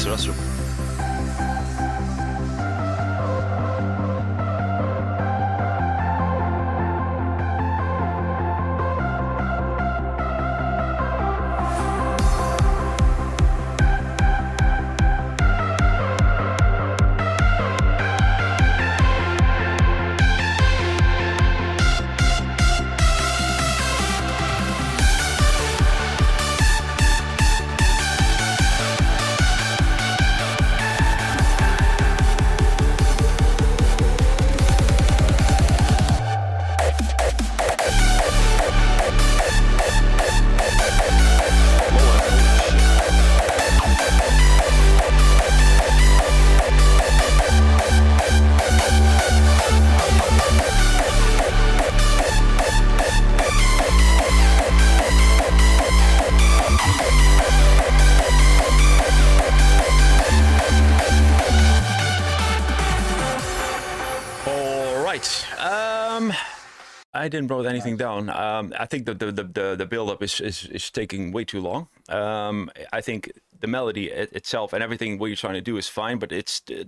så that's I didn't wrote anything down. I think the build up is taking way too long. I think the melody itself and everything what you're trying to do is fine, but it's a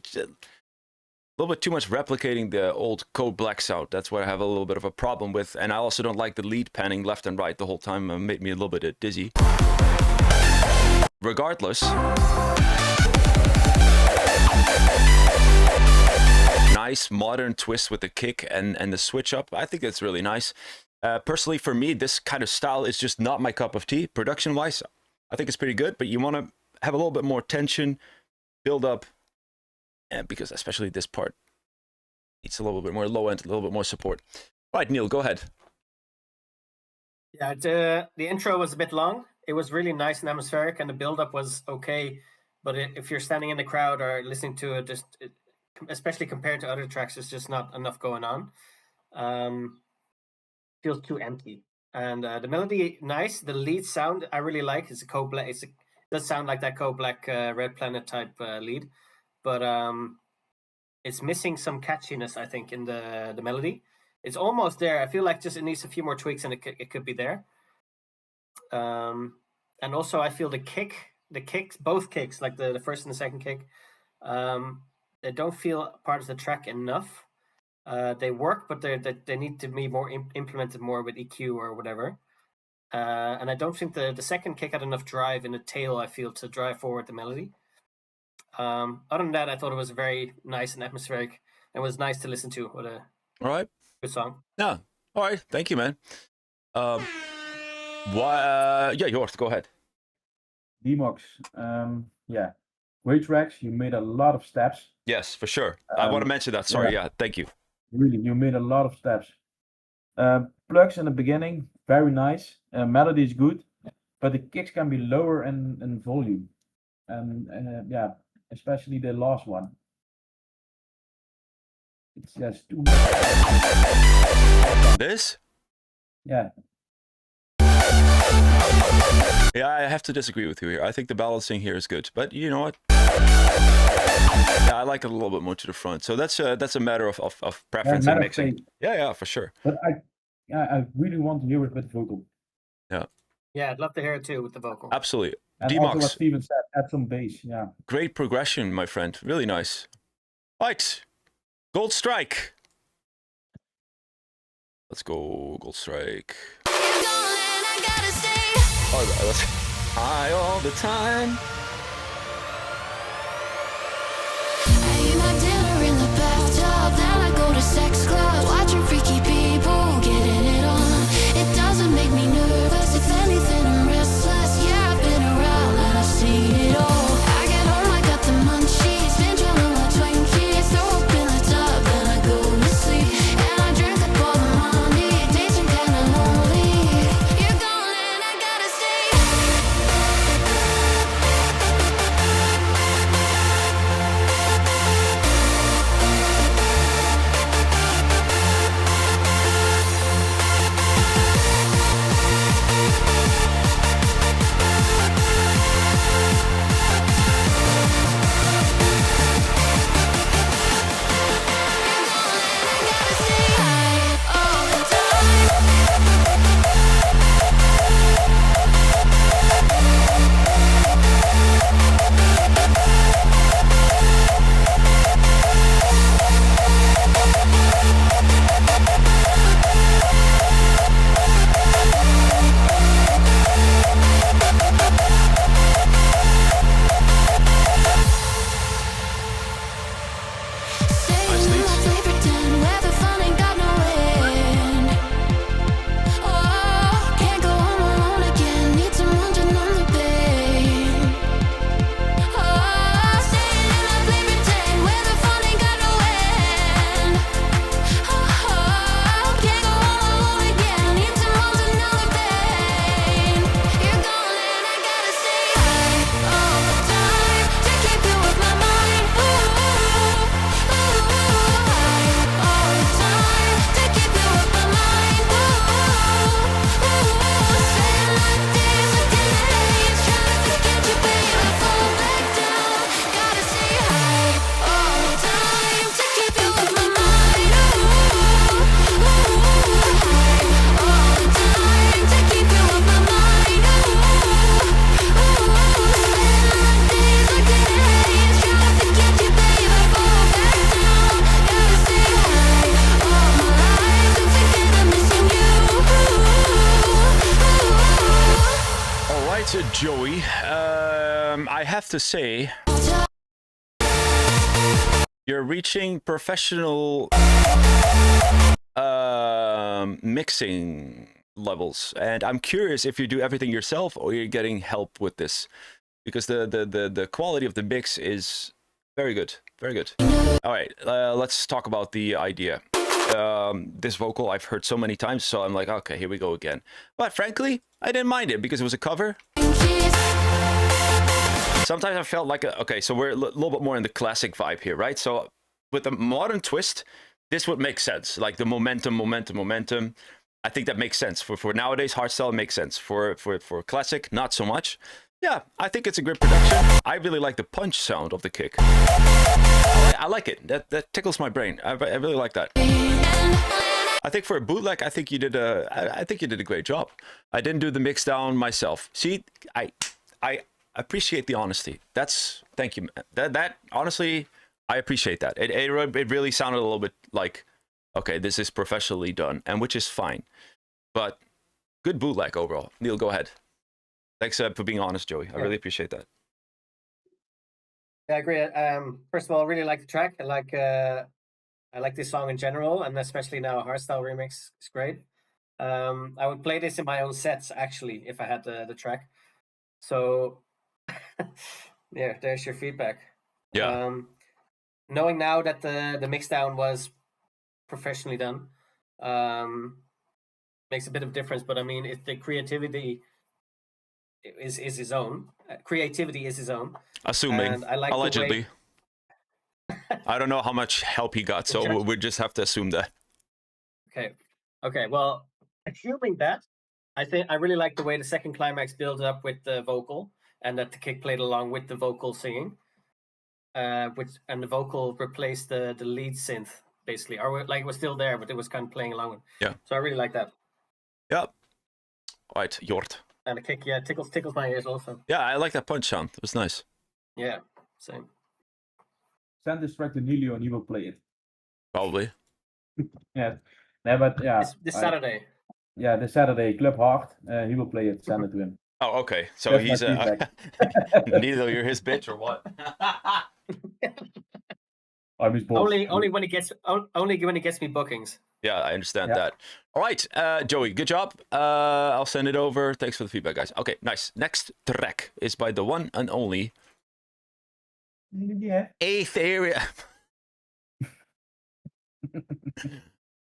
little bit too much replicating the old Code Black sound. That's what I have a little bit of a problem with. And I also don't like the lead panning left and right the whole time. It made me a little bit dizzy. Regardless, nice modern twist with the kick and the switch up. I think that's really nice. Personally, for me, this kind of style is just not my cup of tea. Production wise, I think it's pretty good, but you want to have a little bit more tension, build up, and because especially this part needs a little bit more low end, a little bit more support. Right, Neil, go ahead. Yeah, the intro was a bit long. It was really nice and atmospheric, and the build up was okay. But if you're standing in the crowd or listening to it, especially compared to other tracks, there's just not enough going on. Feels too empty. And the melody, nice. The lead sound I really like. It's a Code Black. It does sound like that Code Black Red Planet type lead, but it's missing some catchiness, I think, in the melody. It's almost there. I feel like just it needs a few more tweaks, and it could be there. And also, I feel the kicks, both kicks, like the first and the second kick, they don't feel part of the track enough. They work, but they need to be more implemented more with EQ or whatever. And I don't think the second kick had enough drive in the tail, I feel, to drive forward the melody. Other than that, I thought it was very nice and atmospheric, and was nice to listen to. What a all right, good song. Yeah, all right, thank you, man. Yeah, yours, go ahead. Demox, yeah, great tracks. You made a lot of steps. Yes, for sure. I want to mention that. Sorry, yeah, thank you. Really, you made a lot of steps. Plugs in the beginning, very nice. Melody is good, but the kicks can be lower in volume, and yeah, especially the last one. It's just too much. This? Yeah. Yeah, I have to disagree with you here. I think the balancing here is good, but you know what? Yeah, I like it a little bit more to the front. So that's a matter of preference and mixing. Yeah, for sure. But I really want to hear it with the vocal. Yeah. Yeah, I'd love to hear it too with the vocal. Absolutely. And Demox. also what Steven said, add some bass. Yeah. Great progression, my friend. Really nice. Right. Gold Strike. Let's go, Gold Strike. Oh, that's high all the time. I eat my dinner in the bathtub, then I go to sex clubs, watching freaky people getting it on. It doesn't make me nervous, if anything I'm restless. Yeah, I've been around and I've seen it all. I get home, I got the munchies, binge on all my Twinkies, throw up in the tub, then I go to sleep. And I drink up all the money, dating kinda lonely. You're gone and I gotta stay. right, Joey. I have to say, you're reaching professional mixing levels, and I'm curious if you do everything yourself or you're getting help with this, because the quality of the mix is very good, very good. All right, let's talk about the idea. This vocal I've heard so many times, so I'm like, okay, here we go again. But frankly, I didn't mind it because it was a cover. Sometimes I felt like, okay, so we're a little bit more in the classic vibe here, right? So with a modern twist, this would make sense. Like the momentum. I think that makes sense. For nowadays, hardstyle makes sense. For classic, not so much. Yeah, I think it's a great production. I really like the punch sound of the kick. I like it. That tickles my brain. I really like that. I think for a bootleg, I think you did a great job. I didn't do the mix down myself. See, I appreciate the honesty. Thank you. That honestly, I appreciate that. It really sounded a little bit like, okay, this is professionally done, and which is fine. But good bootleg overall. Neil, go ahead. Thanks for being honest, Joey. I really appreciate that. Yeah, I agree. First of all, I really like the track. I like this song in general, and especially now a hardstyle remix is great. I would play this in my own sets actually if I had the track. So yeah, there's your feedback. Yeah. Knowing now that the mixdown was professionally done, makes a bit of difference. But I mean, if the creativity is his own. Creativity is his own. Assuming, and I like allegedly. I don't know how much help he got, so we just have to assume that. Okay. Well, assuming that, I really like the way the second climax builds up with the vocal, and that the kick played along with the vocal singing, and the vocal replaced the lead synth basically, or like it was still there, but it was kind of playing along. Yeah. So I really like that. Yeah. Right, Jort. And the kick, yeah, tickles my ears also. Yeah, I like that punch sound. It was nice. Yeah, same. Send this track to NEILIO and he will play it. Probably. Yeah. No, but yeah. This Saturday. Yeah, this Saturday, Club Hard. He will play it. Send it to him. Oh, okay. So That's he's neither you're his bitch or what? I'm his boss. Only when he gets me bookings. Yeah, I understand that. All right, Joey, good job. I'll send it over. Thanks for the feedback, guys. Okay, nice. Next track is by the one and only Aetherion.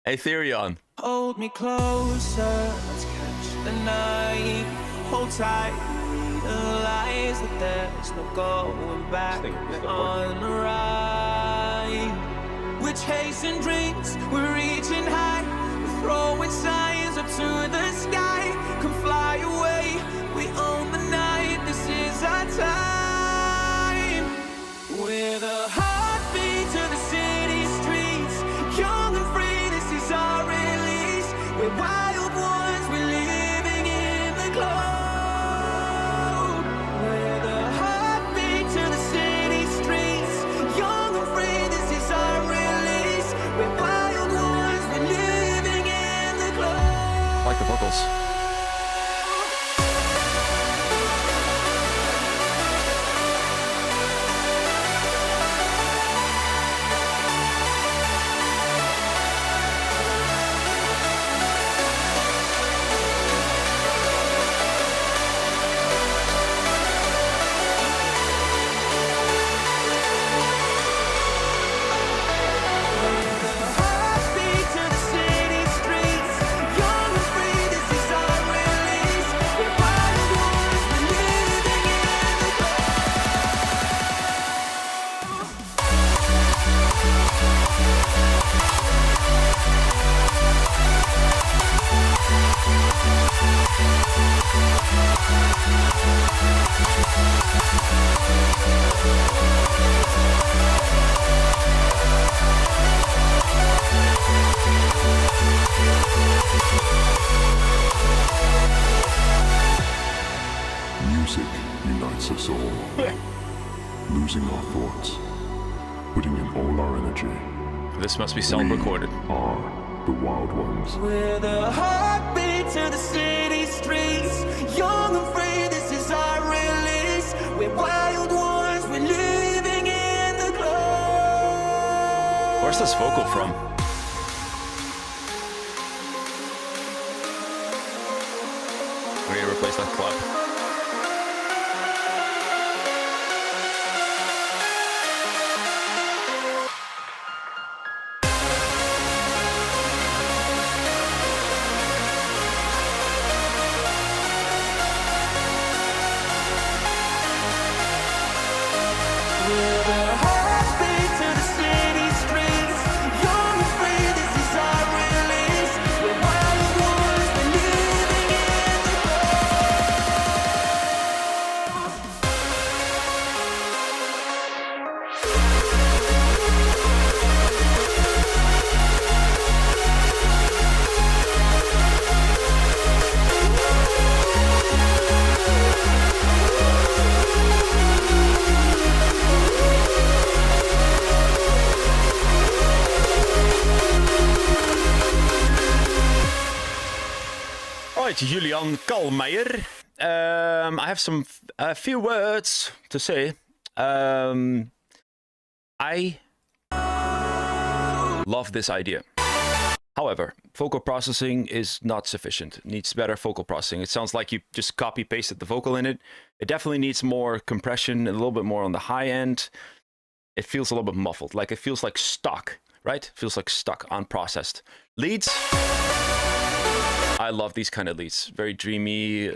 Aetherion. Hold me closer, let's catch the night. Hold tight, realize that there's no going back. We're on the ride. We're chasing dreams, we're reaching high. We're throwing signs up to the sky. Come fly away, we own the night. This is our time. We're the heartbeat to the city streets. Young and free, this is our release. We're wild ones, we're living in the glow. We're the heartbeat to the city streets. Young and free, this is our release. We're wild ones, we're living in the glow. I like the vocals. Music unites us all. Losing our thoughts, putting in all our energy. This must be self-recorded. We are the wild ones. We're the heartbeat to the city streets. Young and free, this is our Where's this vocal from? We need to replace that clap. Right, Julian Kalmeijer. I have a few words to say. I love this idea. However, vocal processing is not sufficient. It needs better vocal processing. It sounds like you just copy-pasted the vocal in it. It definitely needs more compression, a little bit more on the high end. It feels a little bit muffled, like it feels like stuck, right? It feels like stuck, unprocessed. Leads. I love these kind of leads. Very dreamy.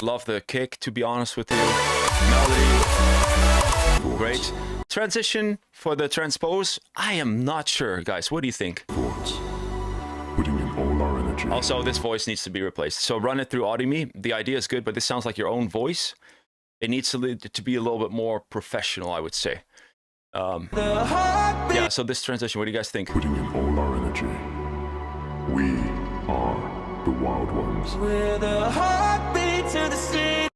Love the kick, to be honest with you. Melody. Great. Transition for the transpose. I am not sure, guys. What do you think? Thoughts. Putting in all our energy. Also, this voice needs to be replaced. So run it through Audemy. The idea is good, but this sounds like your own voice. It needs to be a little bit more professional, I would say. Yeah, so this transition, what do you guys think? Putting in all our energy. We are the wild ones.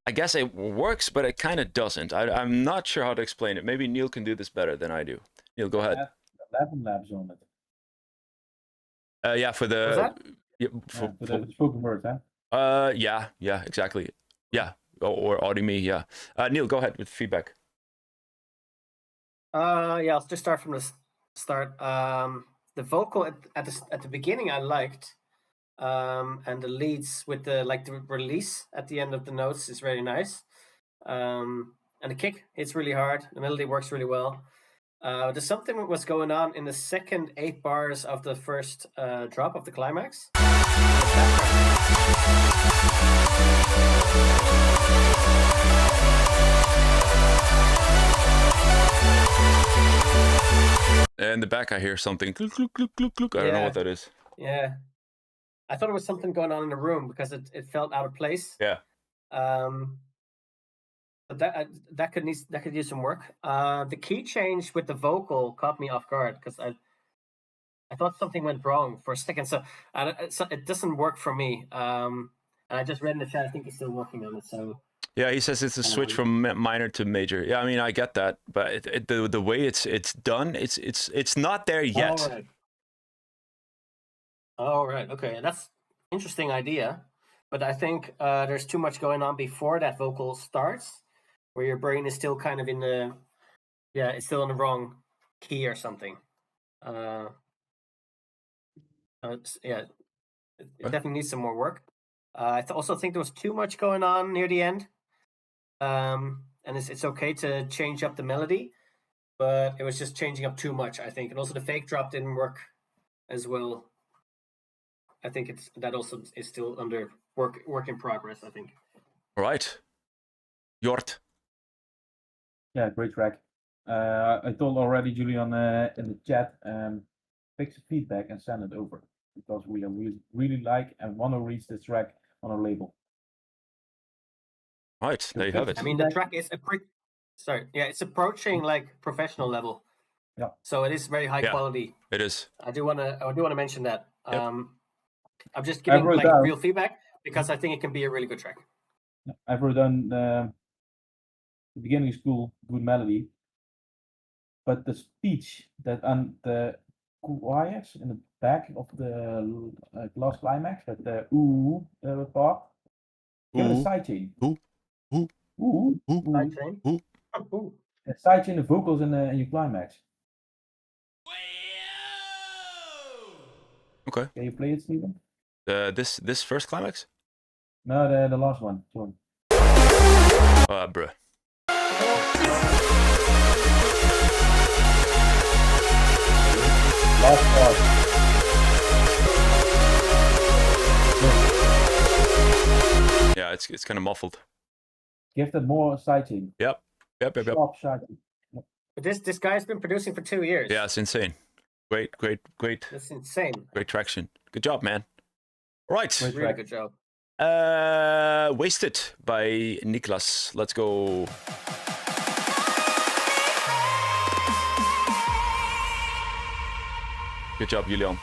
I guess it works, but it kind of doesn't. I'm not sure how to explain it. Maybe Neil can do this better than I do. Neil, go ahead. 11 labs on it. Yeah, for the... Yeah, For the spoken word, huh? yeah, exactly. Yeah, or Audemy, yeah. Neil, go ahead with feedback. Yeah, I'll just start from the start. The vocal at the beginning I liked, and the leads with the release at the end of the notes is very nice. And the kick hits really hard. The melody works really well. There's something that was going on in the second 8 bars of the first drop of the climax. In the back, I hear something. Cluck, cluck, cluck, cluck, cluck. I don't know what that is. Yeah, I thought it was something going on in the room because it felt out of place. Yeah. But that could use some work. The key change with the vocal caught me off guard because I thought something went wrong for a second. So it doesn't work for me. And I just read in the chat. I think he's still working on it. So. Yeah, he says it's a switch from minor to major. Yeah, I mean, I get that, but the way it's done, it's not there yet. All right. Okay, that's interesting idea, but I think there's too much going on before that vocal starts, where your brain is still kind of in the, it's still in the wrong key or something. It definitely needs some more work. I also think there was too much going on near the end. And it's okay to change up the melody, but it was just changing up too much, I think. And also the fake drop didn't work as well. I think that also is still under work in progress, I think. All right. Jort. Yeah, great track. I told already Julian in the chat, take some feedback and send it over, because we really like and want to reach this track on our label. Right, there you have it. I mean, the track is it's approaching like professional level. Yeah. So it is very high quality. It is. I do want to mention that. Yep. I'm just giving real feedback because I think it can be a really good track. I've wrote down the beginning is cool, good melody, but the speech that and the choirs in the back of the last climax, that the part, give it a side chain. Ooh. Side chain. Ooh. sidechain the vocals in your climax. Okay. Can you play it, Steven? This first climax? No, the last one. Sorry. Bruh. Last part. Yeah, it's kind of muffled. Give that more sidechain. Yep. Sharp sidechain. But this guy's been producing for 2 years. Yeah, it's insane. Great. That's insane. Great traction. Good job, man. All right. Great Really track. good job. Wasted by Niklas. Let's go. Good job, Julian.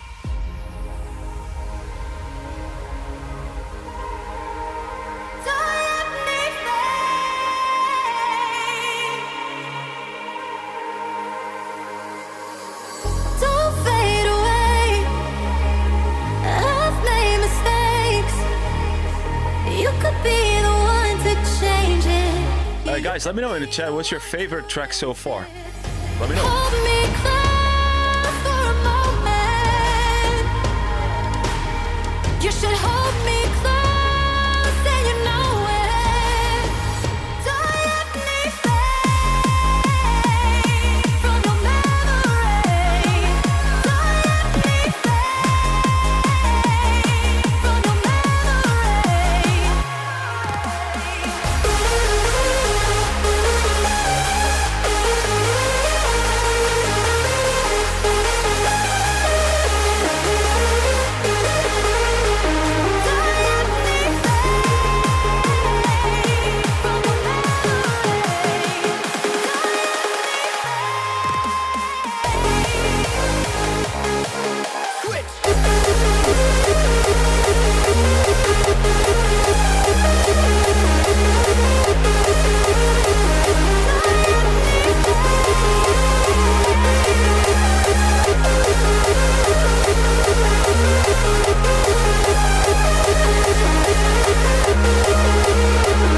Don't fade away. I've made mistakes. You could be the one to change it. Guys, let me know in the chat what's your favorite track so far. Let me know. Hold me close for a moment. You should hold me close and you know it. Don't let me fade from your memory. Don't let me fade from your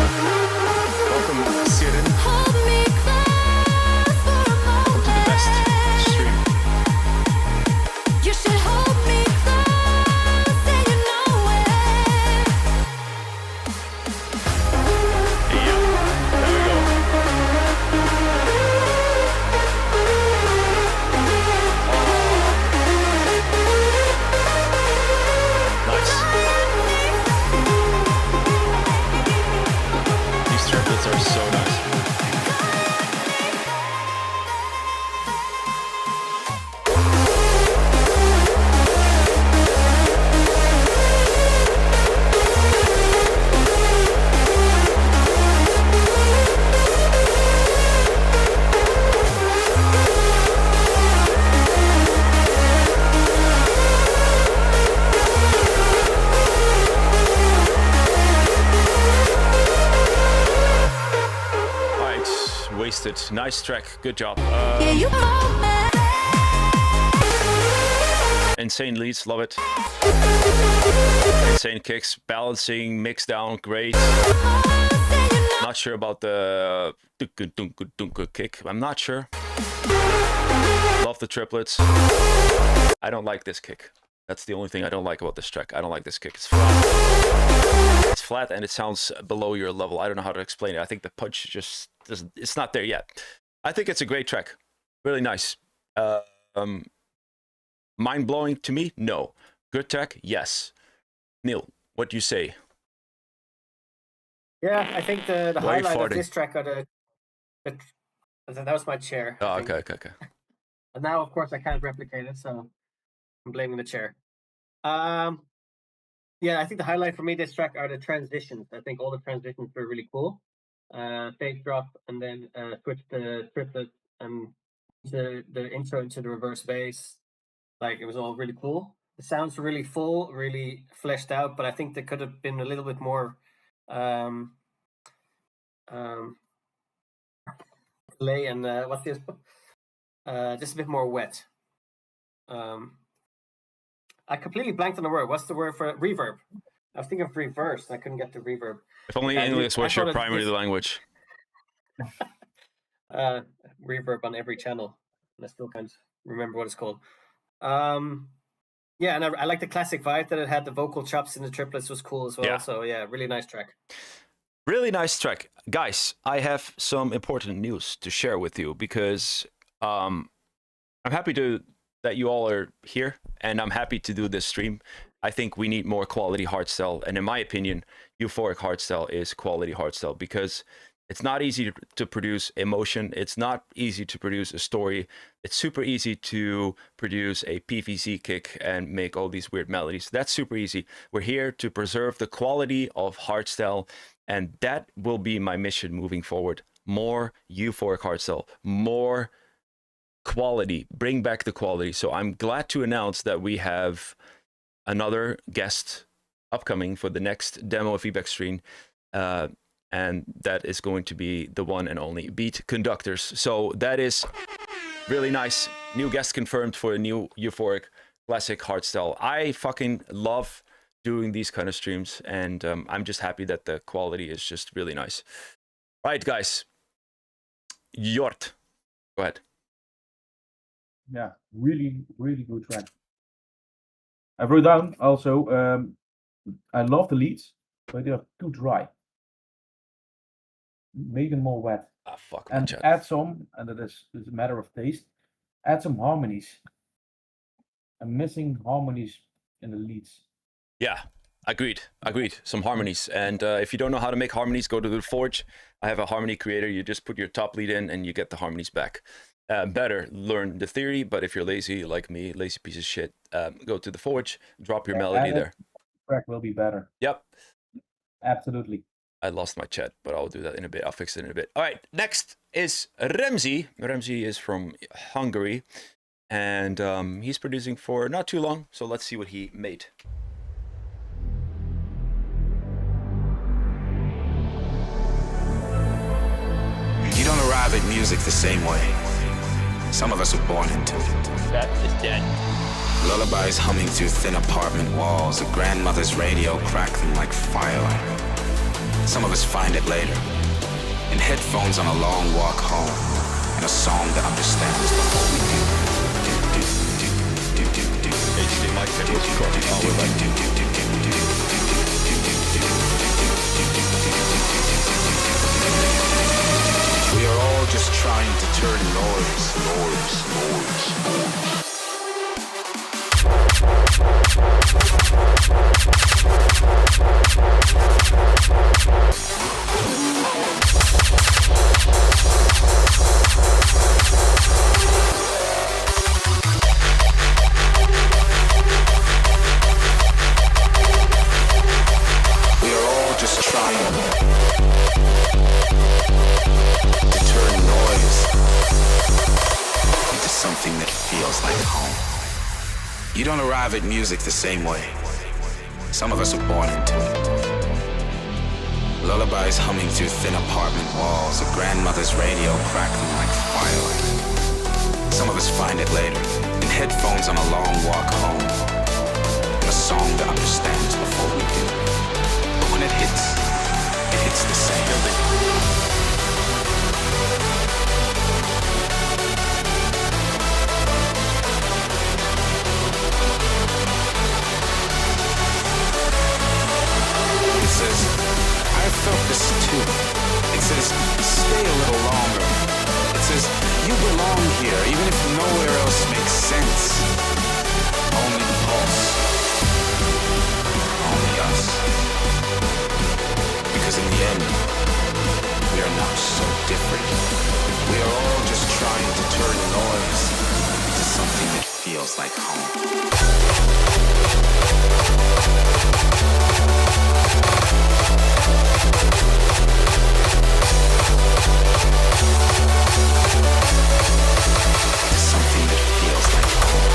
Welcome, Siren. hold me close for a Welcome to the best stream. moment. You should hold me close and you know it. Yeah. There we go. Nice. These triplets are so nice. All right, wasted. Nice track. Good job. Yeah, you hold me. Insane leads, love it. Insane kicks, balancing, mix down, great. Not sure about the kick. I'm not sure. Love the triplets. I don't like this kick. That's the only thing I don't like about this track. I don't like this kick. It's flat. It's flat and it sounds below your level. I don't know how to explain it. I think the punch just doesn't. It's not there yet. I think it's a great track. Really nice. Mind blowing to me? No. Good track? Yes. Neil, what do you say? Yeah, I think the Why are you highlight of farting? this track are that was my chair. I Oh, think. okay. And now, of course, I can't replicate it, so I'm blaming the chair. Yeah, I think the highlight for me this track are the transitions. I think all the transitions were really cool. Fake drop and then switch to triplet and the intro into the reverse bass. Like, it was all really cool. The sounds were really full, really fleshed out, but I think they could have been a little bit more lay and what's this? Just a bit more wet. I completely blanked on the word. What's the word for reverb? I was thinking of reverse. I couldn't get the reverb. If only Yeah, English I was your thought it primary was- language. reverb on every channel, and I still can't remember what it's called. Yeah, and I like the classic vibe that it had. The vocal chops in the triplets was cool as well. Yeah. So yeah, really nice track. Really nice track. Guys, I have some important news to share with you because I'm happy that you all are here, and I'm happy to do this stream. I think we need more quality hardstyle, and in my opinion, Euphoric Hardstyle is quality hardstyle because it's not easy to produce emotion. It's not easy to produce a story. It's super easy to produce a PVC kick and make all these weird melodies. That's super easy. We're here to preserve the quality of hardstyle, and that will be my mission moving forward. More Euphoric Hardstyle, more quality, bring back the quality. So I'm glad to announce that we have another guest upcoming for the next demo feedback stream. And that is going to be the one and only Beat Conductors. So that is really nice. New guest confirmed for a new Euphoric classic hardstyle. I fucking love doing these kind of streams, and I'm just happy that the quality is just really nice. All right, guys. Jort, go ahead. Yeah, really, really good track. I wrote down also, I love the leads, but they are too dry. Make them more wet. Ah, fuck. And add some, and that is a matter of taste, add some harmonies. I'm missing harmonies in the leads. Yeah, agreed. Some harmonies. And if you don't know how to make harmonies, go to the Forge. I have a harmony creator. You just put your top lead in and you get the harmonies back. Better learn the theory, but if you're lazy like me, lazy piece of shit, go to the Forge, drop your melody there. The track will be better. Yep. Absolutely. I lost my chat, but I'll do that in a bit. I'll fix it in a bit. All right, next is Remzi. Remzi is from Hungary, and he's producing for not too long, so let's see what he made. You don't arrive at music the same way. Some of us are born into it. That is dead. Lullabies humming through thin apartment walls, a grandmother's radio crackling like firelight. Some of us find it later, in headphones on a long walk home, and a song that understands before we do. We are all just trying to turn noise. We are all just trying to turn noise into something that feels like home. You don't arrive at music the same way. Some of us are born into it. Lullabies humming through thin apartment walls, a grandmother's radio crackling like firelight. Some of us find it later, in headphones on a long walk home, and a song that understands before we do. But when it hits the same. It says, I felt this too. It says, stay a little longer. It says, you belong here, even if nowhere else makes sense. Only the pulse. Only us. Because in the end, we are not so different. We are all just trying to turn noise into something that feels like home. Something that feels like home.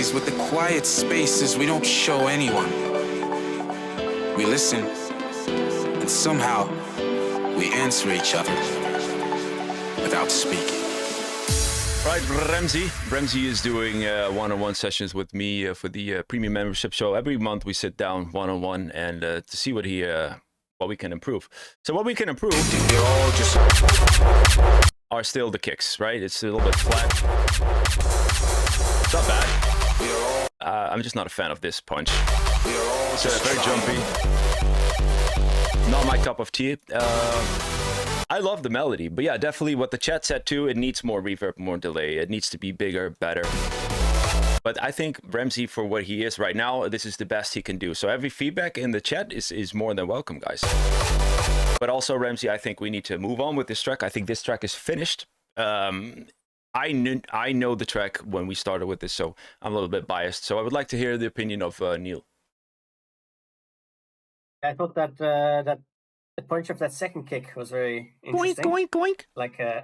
memories with the quiet spaces we don't show anyone. We listen, and somehow we answer each other without speaking. Right, Bremsy is doing one-on-one sessions with me for the premium membership. So every month we sit down one-on-one and to see what we can improve. So what we can improve are still the kicks, right? It's a little bit flat. It's not bad. I'm just not a fan of this punch. It's very jumpy. Not my cup of tea. I love the melody, but yeah, definitely what the chat said too, it needs more reverb, more delay. It needs to be bigger, better. But I think Bremsy, for what he is right now, this is the best he can do. So every feedback in the chat is more than welcome, guys. But also, Ramsey, I think we need to move on with this track. I think this track is finished. I know the track when we started with this, so I'm a little bit biased. So I would like to hear the opinion of Neil. I thought that the punch of that second kick was very interesting. Goink, goink, goink. Like, yeah,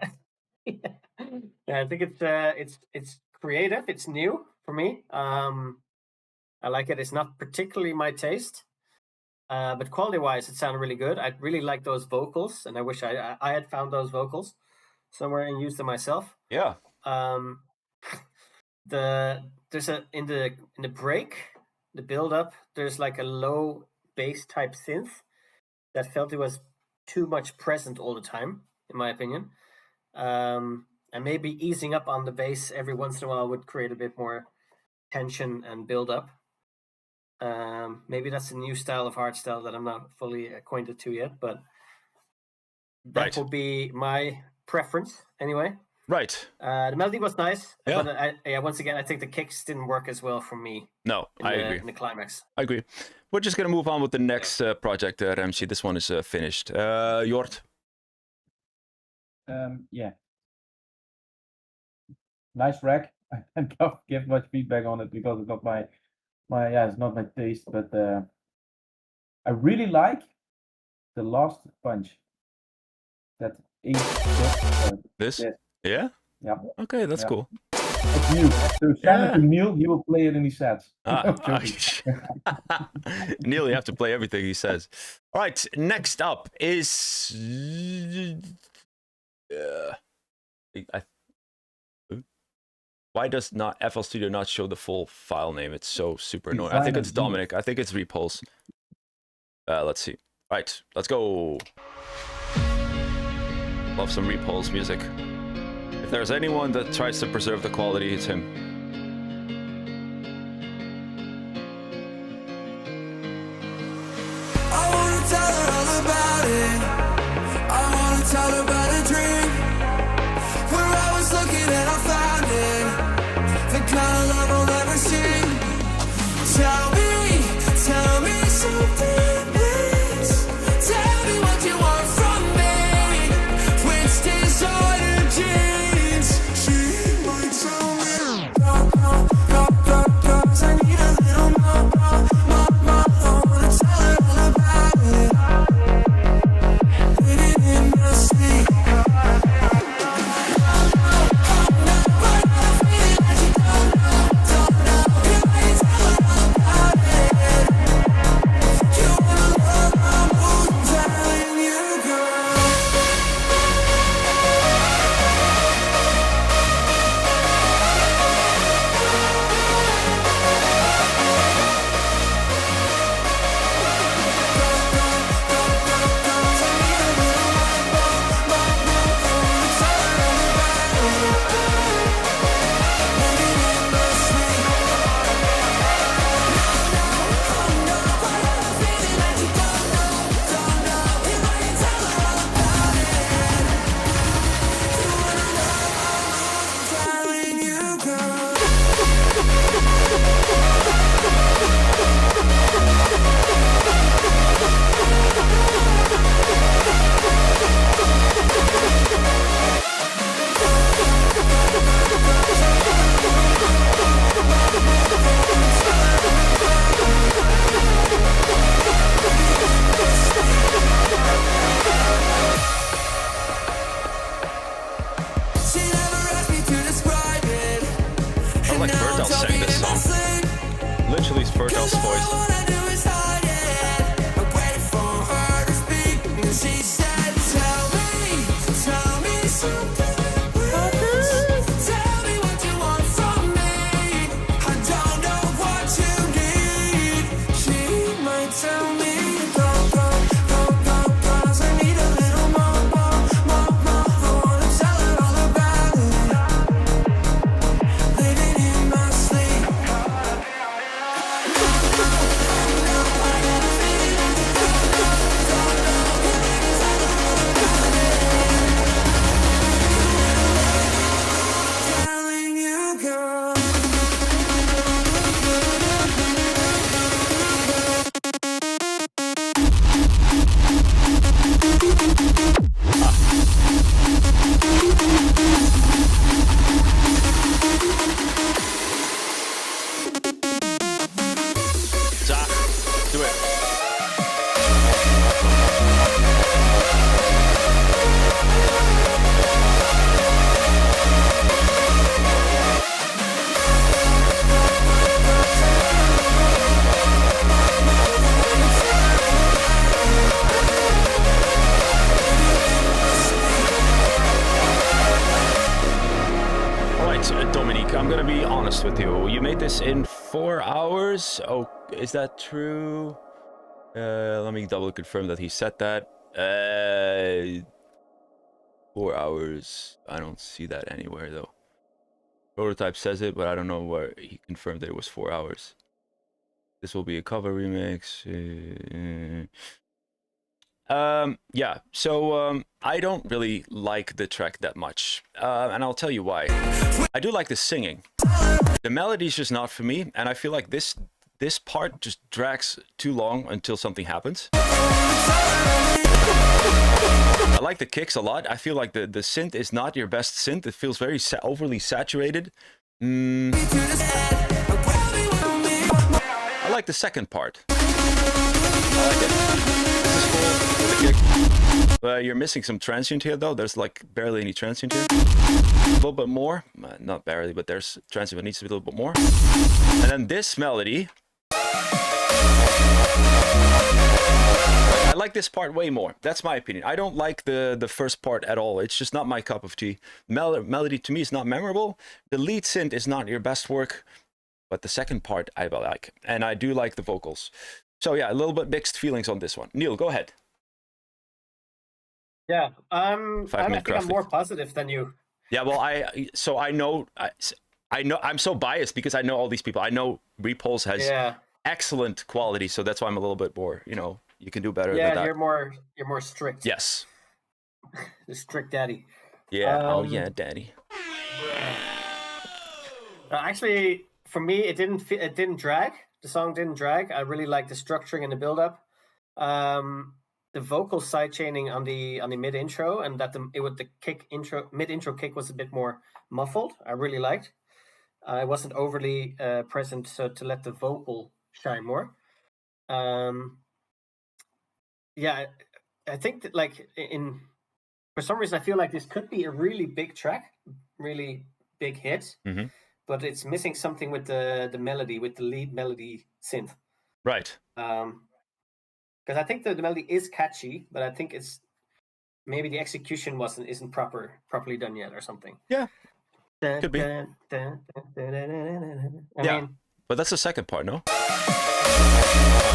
I think it's creative. It's new for me. I like it. It's not particularly my taste, but quality-wise, it sounded really good. I really like those vocals, and I wish I had found those vocals somewhere and used them myself. Yeah. There's in the break, the build-up, there's like a low bass type synth that felt it was too much present all the time, in my opinion. And maybe easing up on the bass every once in a while would create a bit more tension and build up. Maybe that's a new style of hardstyle that I'm not fully acquainted to yet, but that would be my preference anyway. Right. The melody was nice, yeah. But once again, I think the kicks didn't work as well for me. No, I agree. In the climax. I agree. We're just going to move on with the next project, Ramsey. This one is finished. Jort? Yeah. Nice rack. I can't give much feedback on it because it's not it's not my taste, but I really like the last punch. That this? Yes. Yeah? Yeah. Okay, that's cool. It's new. So send it to Neil, he will play it in his sets. Neil, you have to play everything he says. All right, next up is... why does not FL Studio not show the full file name? It's so super annoying. I think it's Dominic. I think it's Repulse. Let's see. All right, let's go. Love some Repulse music. If there's anyone that tries to preserve the quality, it's him. I wanna tell her all about it. I wanna tell her about a dream where I was looking and I found it. The kind of love I'll never see. Tell me something, please. Tell me what you want from me. Which disorder jeans. She might tell me. I need a little more. I wanna tell her all about it. Living in the sleep. Nils' voice. Zach, do it. Dominique, I'm gonna be honest with you. You made this in 4 hours. Oh, is that true? Let me double confirm that he said that. 4 hours. I don't see that anywhere though. Prototype says it, but I don't know where he confirmed that it was 4 hours. This will be a cover remix. Yeah, so I don't really like the track that much, and I'll tell you why. I do like the singing. The melody's just not for me, and I feel like this part just drags too long until something happens. I like the kicks a lot. I feel like the synth is not your best synth. It feels very overly saturated. I like the second part. I like it. This is cool. The kick. You're missing some transient here though. There's like barely any transient here. A little bit more. Not barely, but there's transient, but needs to be a little bit more. And then this melody. I like this part way more. That's my opinion. I don't like the first part at all. It's just not my cup of tea. Melody to me is not memorable. The lead synth is not your best work, but the second part I like. And I do like the vocals. So yeah, a little bit mixed feelings on this one. Neil, go ahead. Yeah, I think I'm more positive than you. Yeah, well, I know I'm so biased because I know all these people. I know Repulse has excellent quality, so that's why I'm a little bit more, you can do better than that. Yeah, you're more strict. Yes. The strict daddy. Yeah, oh yeah, daddy. Actually, for me, it didn't drag. The song didn't drag. I really liked the structuring and the build-up. The vocal sidechaining on the mid intro, and that the mid intro kick was a bit more muffled. I really liked. I wasn't overly present, so to let the vocal shine more. Yeah, I think that for some reason I feel like this could be a really big track, really big hit, but it's missing something with the melody, with the lead melody synth. Right. Because I think the melody is catchy, but I think it's maybe the execution isn't properly done yet or something. Yeah, could be. I mean, but that's the second part, no?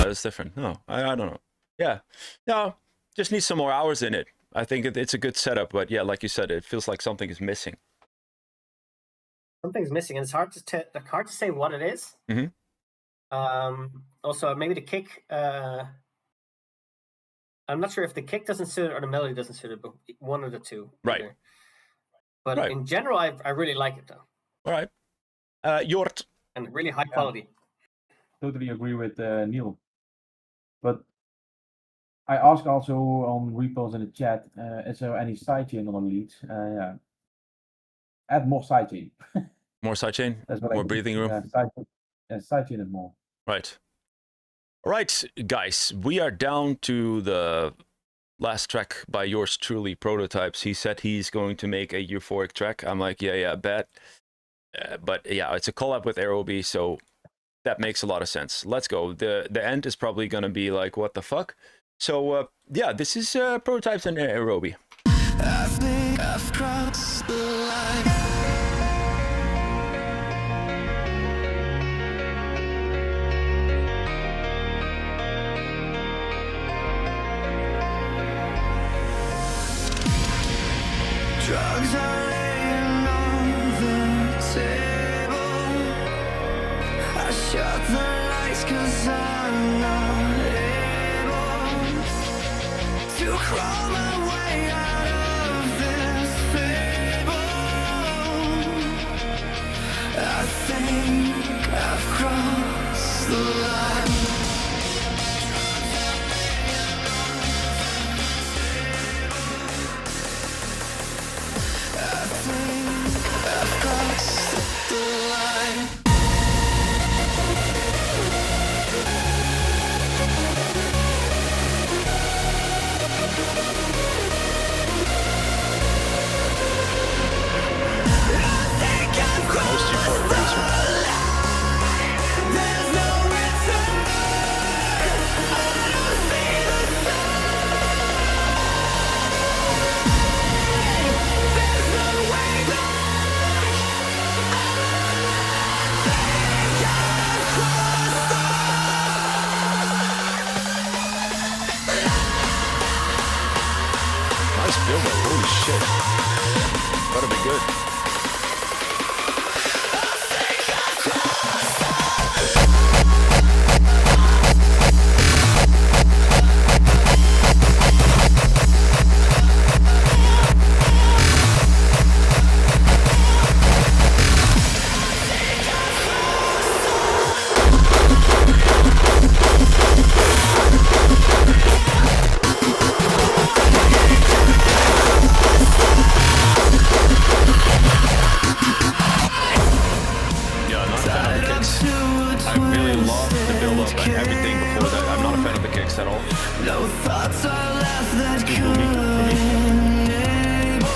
It's different. No, I don't know. Yeah, no, just need some more hours in it. I think it's a good setup, but yeah, like you said, it feels like something is missing. Something's missing, and it's hard to say what it is. Also, maybe the kick. I'm not sure if the kick doesn't suit it or the melody doesn't suit it, but one of the two. Right. Either. But in general, I really like it, though. All right. Jort. And really high quality. Totally agree with Neil. But I asked also on Repulse in the chat, is there any sidechain on the leads? Yeah. Add more sidechain. More sidechain? More breathing room? Yeah, sidechain is more. Right. All right, guys, we are down to the last track by yours truly, Prototypes. He said he's going to make a Euphoric track. I'm like, yeah, bet. But yeah, it's a collab with Aerobee, so that makes a lot of sense. Let's go. The end is probably gonna be like, what the fuck? So yeah, this is Prototypes and Aerobi. I think I've crossed the line. Drugs are laying on the table. I shut the lights 'cause I'm not able to crawl my way out of this fable. I think I've crossed the line. I think I've crossed the line. Most Euphoric producer. There's no return. I don't see the sun. There's no way back. Nice build up. Holy shit. That'll be good. No thoughts are left that could enable.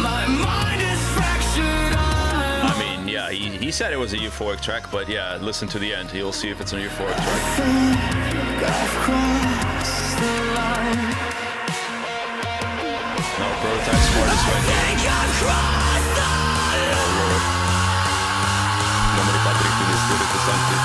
My mind is fractured on. I mean, yeah, he said it was a euphoric track, but yeah, listen to the end. You'll see if it's a euphoric track. I've crossed the line. No, Prototype Smart is right here. Oh, Lord. Nome di Patrick di Spirito Santo.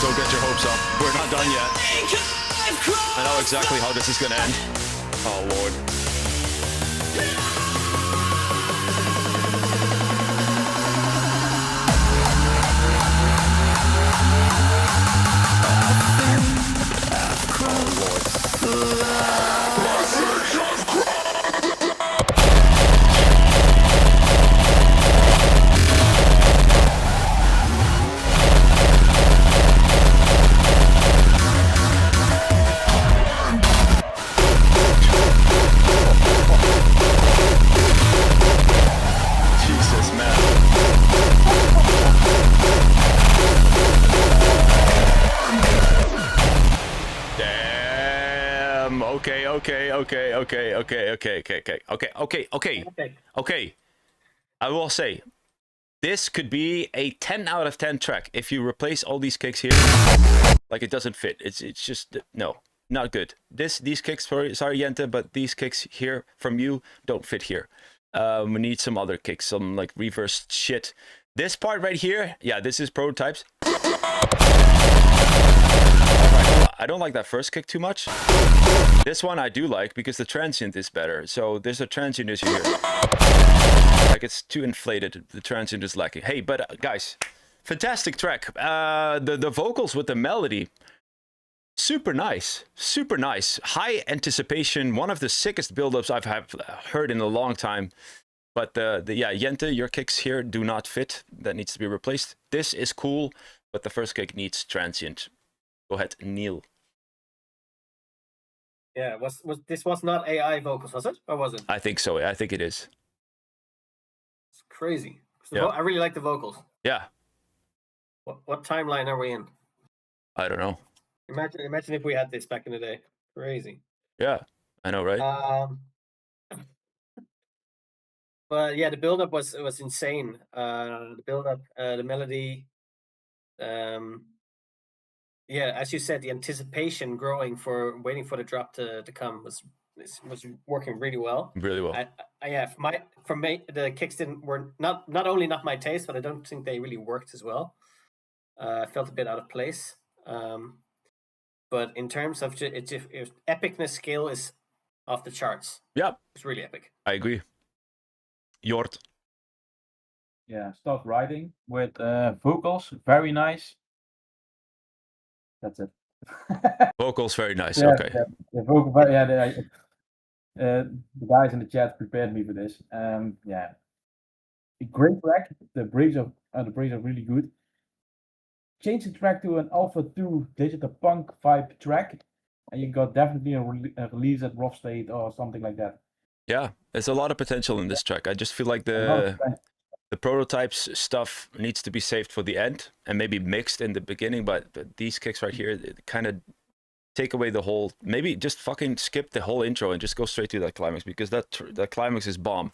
Don't get your hopes up. We're not done yet. I know exactly how this is gonna end. Oh, Lord. Okay. I will say, this could be a 10 out of 10 track if you replace all these kicks here. Like, it doesn't fit. It's just no, not good. These kicks, sorry Jente, but these kicks here from you don't fit here. We need some other kicks, some like reverse shit. This part right here, yeah, this is Prototypes. Alright, I don't like that first kick too much. This one I do like because the transient is better. So there's a transient issue here. Like it's too inflated. The transient is lacking. Hey, but guys, fantastic track. The vocals with the melody, super nice, super nice. High anticipation. One of the sickest build-ups I've heard in a long time. But yeah, Jente, your kicks here do not fit. That needs to be replaced. This is cool, but the first kick needs transient. Go ahead, Neil. Yeah, this was not AI vocals, was it? Or was it? I think so. I think it is. It's crazy. Yeah. I really like the vocals. Yeah. What timeline are we in? I don't know. Imagine if we had this back in the day. Crazy. Yeah, I know, right? But yeah, the build-up was insane. The build-up, the melody, yeah, as you said, the anticipation growing for waiting for the drop to come was working really well. Really well. Yeah, for me, the kicks were not only not my taste, but I don't think they really worked as well. I felt a bit out of place. But in terms of epicness, scale is off the charts. Yeah, it's really epic. I agree. Jort. Yeah, start writing with vocals, very nice. That's it. Vocals, very nice. Yeah, Okay. the vocal, yeah, the guys in the chat prepared me for this. Yeah, a great track. The breaks are really good. Change the track to an Alpha 2 digital punk vibe track, and you got definitely a release at Rough State or something like that. Yeah, there's a lot of potential in this track. I just feel like the prototypes stuff needs to be saved for the end and maybe mixed in the beginning, but these kicks right here kind of take away the whole, maybe just fucking skip the whole intro and just go straight to that climax, because that climax is bomb.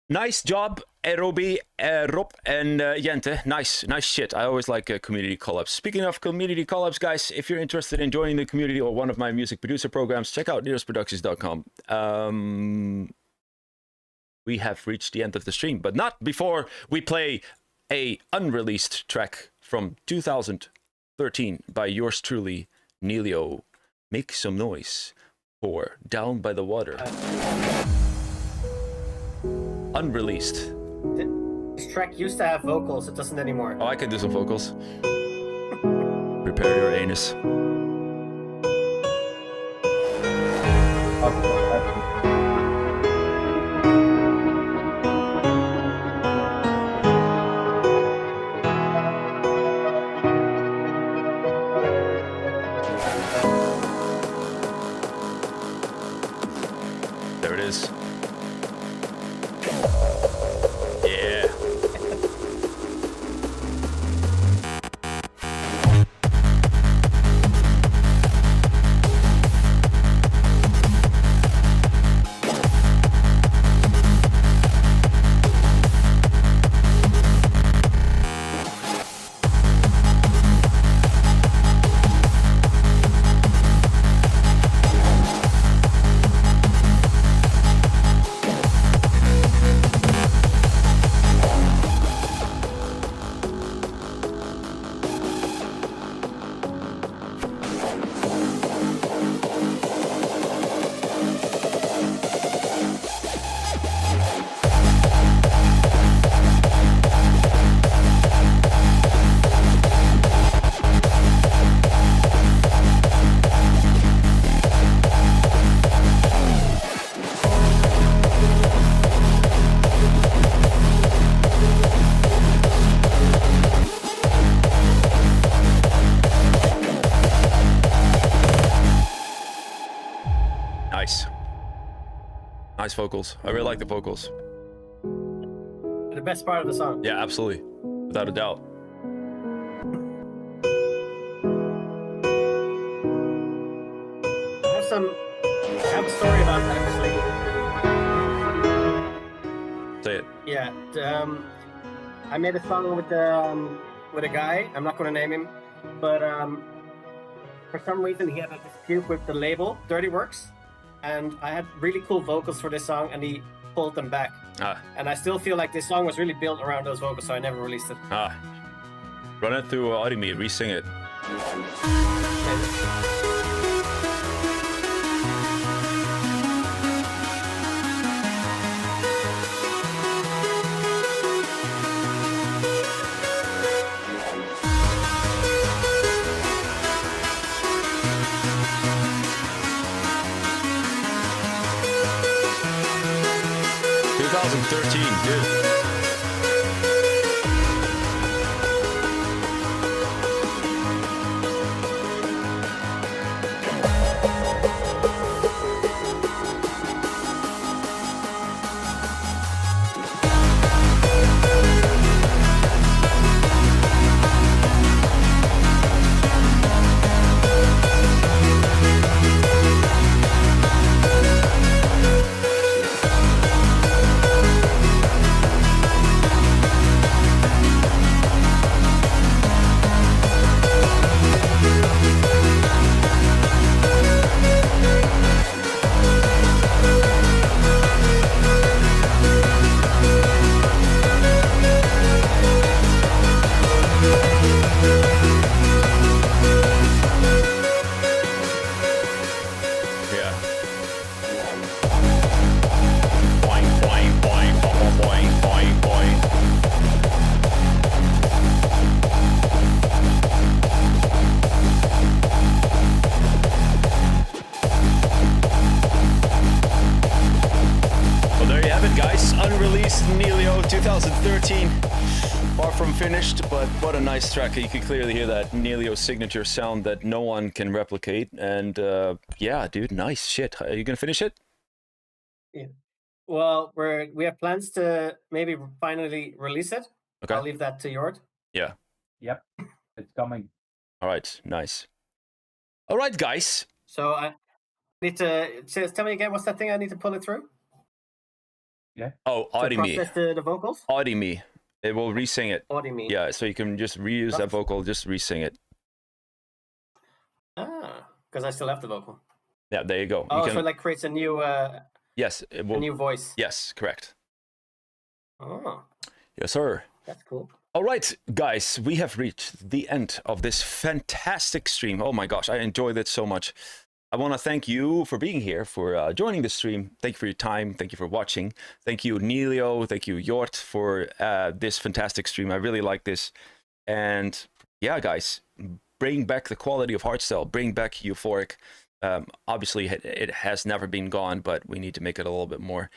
Nice job, Rob and Jente. Nice shit. I always like community collabs. Speaking of community collabs, guys, if you're interested in joining the community or one of my music producer programs, check out neilosproductions.com. We have reached the end of the stream, but not before we play a unreleased track from 2013 by yours truly, NEILIO. Make some noise for Down by the Water. Unreleased. This track used to have vocals, it doesn't anymore. Oh, I can do some vocals. Prepare your anus. There it is. Yeah. Nice vocals. I really like the vocals. The best part of the song. Yeah, absolutely. Without a doubt. I have a story about that actually. Say it. Yeah, I made a song with a guy. I'm not going to name him, but for some reason he had a dispute with the label Dirty Works, and I had really cool vocals for this song, and he pulled them back. And I still feel like this song was really built around those vocals, so I never released it. Run it through Audimi, re-sing it. Dude. 2013, far from finished, but what a nice track. You can clearly hear that NEILIO signature sound that no one can replicate. And yeah, dude, nice shit. Are you gonna finish it? Yeah. Well, we have plans to maybe finally release it. Okay. I'll leave that to Jort. Yeah. Yep, it's coming. All right, nice. All right, guys. So I need to tell me again, what's that thing I need to pull it through? Yeah. Oh, To Audi me. process the vocals? Audi me. It will re-sing it. Audi me. Yeah, so you can just reuse that vocal, just re-sing it. Ah, because I still have the vocal. Yeah, there you go. Oh, you can... so it like creates a new yes, it will... a new voice. Yes, correct. Oh. Yes, sir. That's cool. All right, guys, we have reached the end of this fantastic stream. Oh my gosh, I enjoyed it so much. I want to thank you for being here, for joining the stream. Thank you for your time. Thank you for watching. Thank you, NEILIO. Thank you, Jort, for this fantastic stream. I really like this. And yeah, guys, bring back the quality of Hardstyle. Bring back Euphoric. Obviously, it has never been gone, but we need to make it a little bit more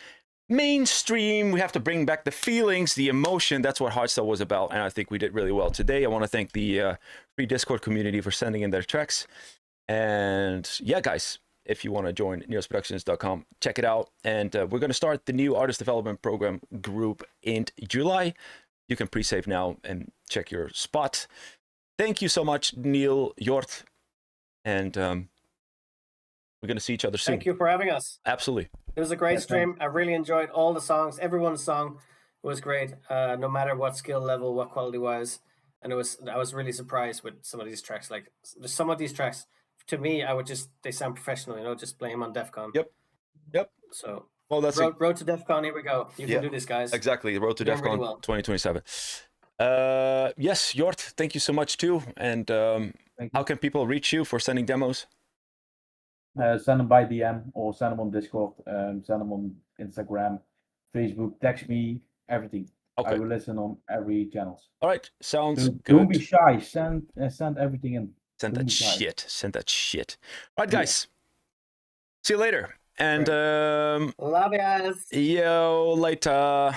mainstream. We have to bring back the feelings, the emotion. That's what Hardstyle was about, and I think we did really well today. I want to thank the free Discord community for sending in their tracks. And yeah, guys, if you want to join neilsproductions.com, check it out. And we're going to start the new artist development program group in July. You can pre-save now and check your spot. Thank you so much, Neil, Jort, and we're going to see each other soon. Thank you for having us. Absolutely. It was a great stream. I really enjoyed all the songs. Everyone's song was great, no matter what skill level, what quality wise. And I was really surprised with some of these tracks. Like some of these tracks, to me, they sound professional, you know, just play them on DEF CON. Yep. So, well, that's road to DEF CON, here we go. You can do this, guys. Exactly, the road to DEF CON 2027. Yes, Jort, thank you so much too. And how can people reach you for sending demos? Send them by DM or send them on Discord, send them on Instagram, Facebook, text me, everything. Okay. I will listen on every channel. All right, sounds good. Don't be shy, send everything in. Send that shit. Send that shit. All right, guys. See you later. And love you guys. Yo, later.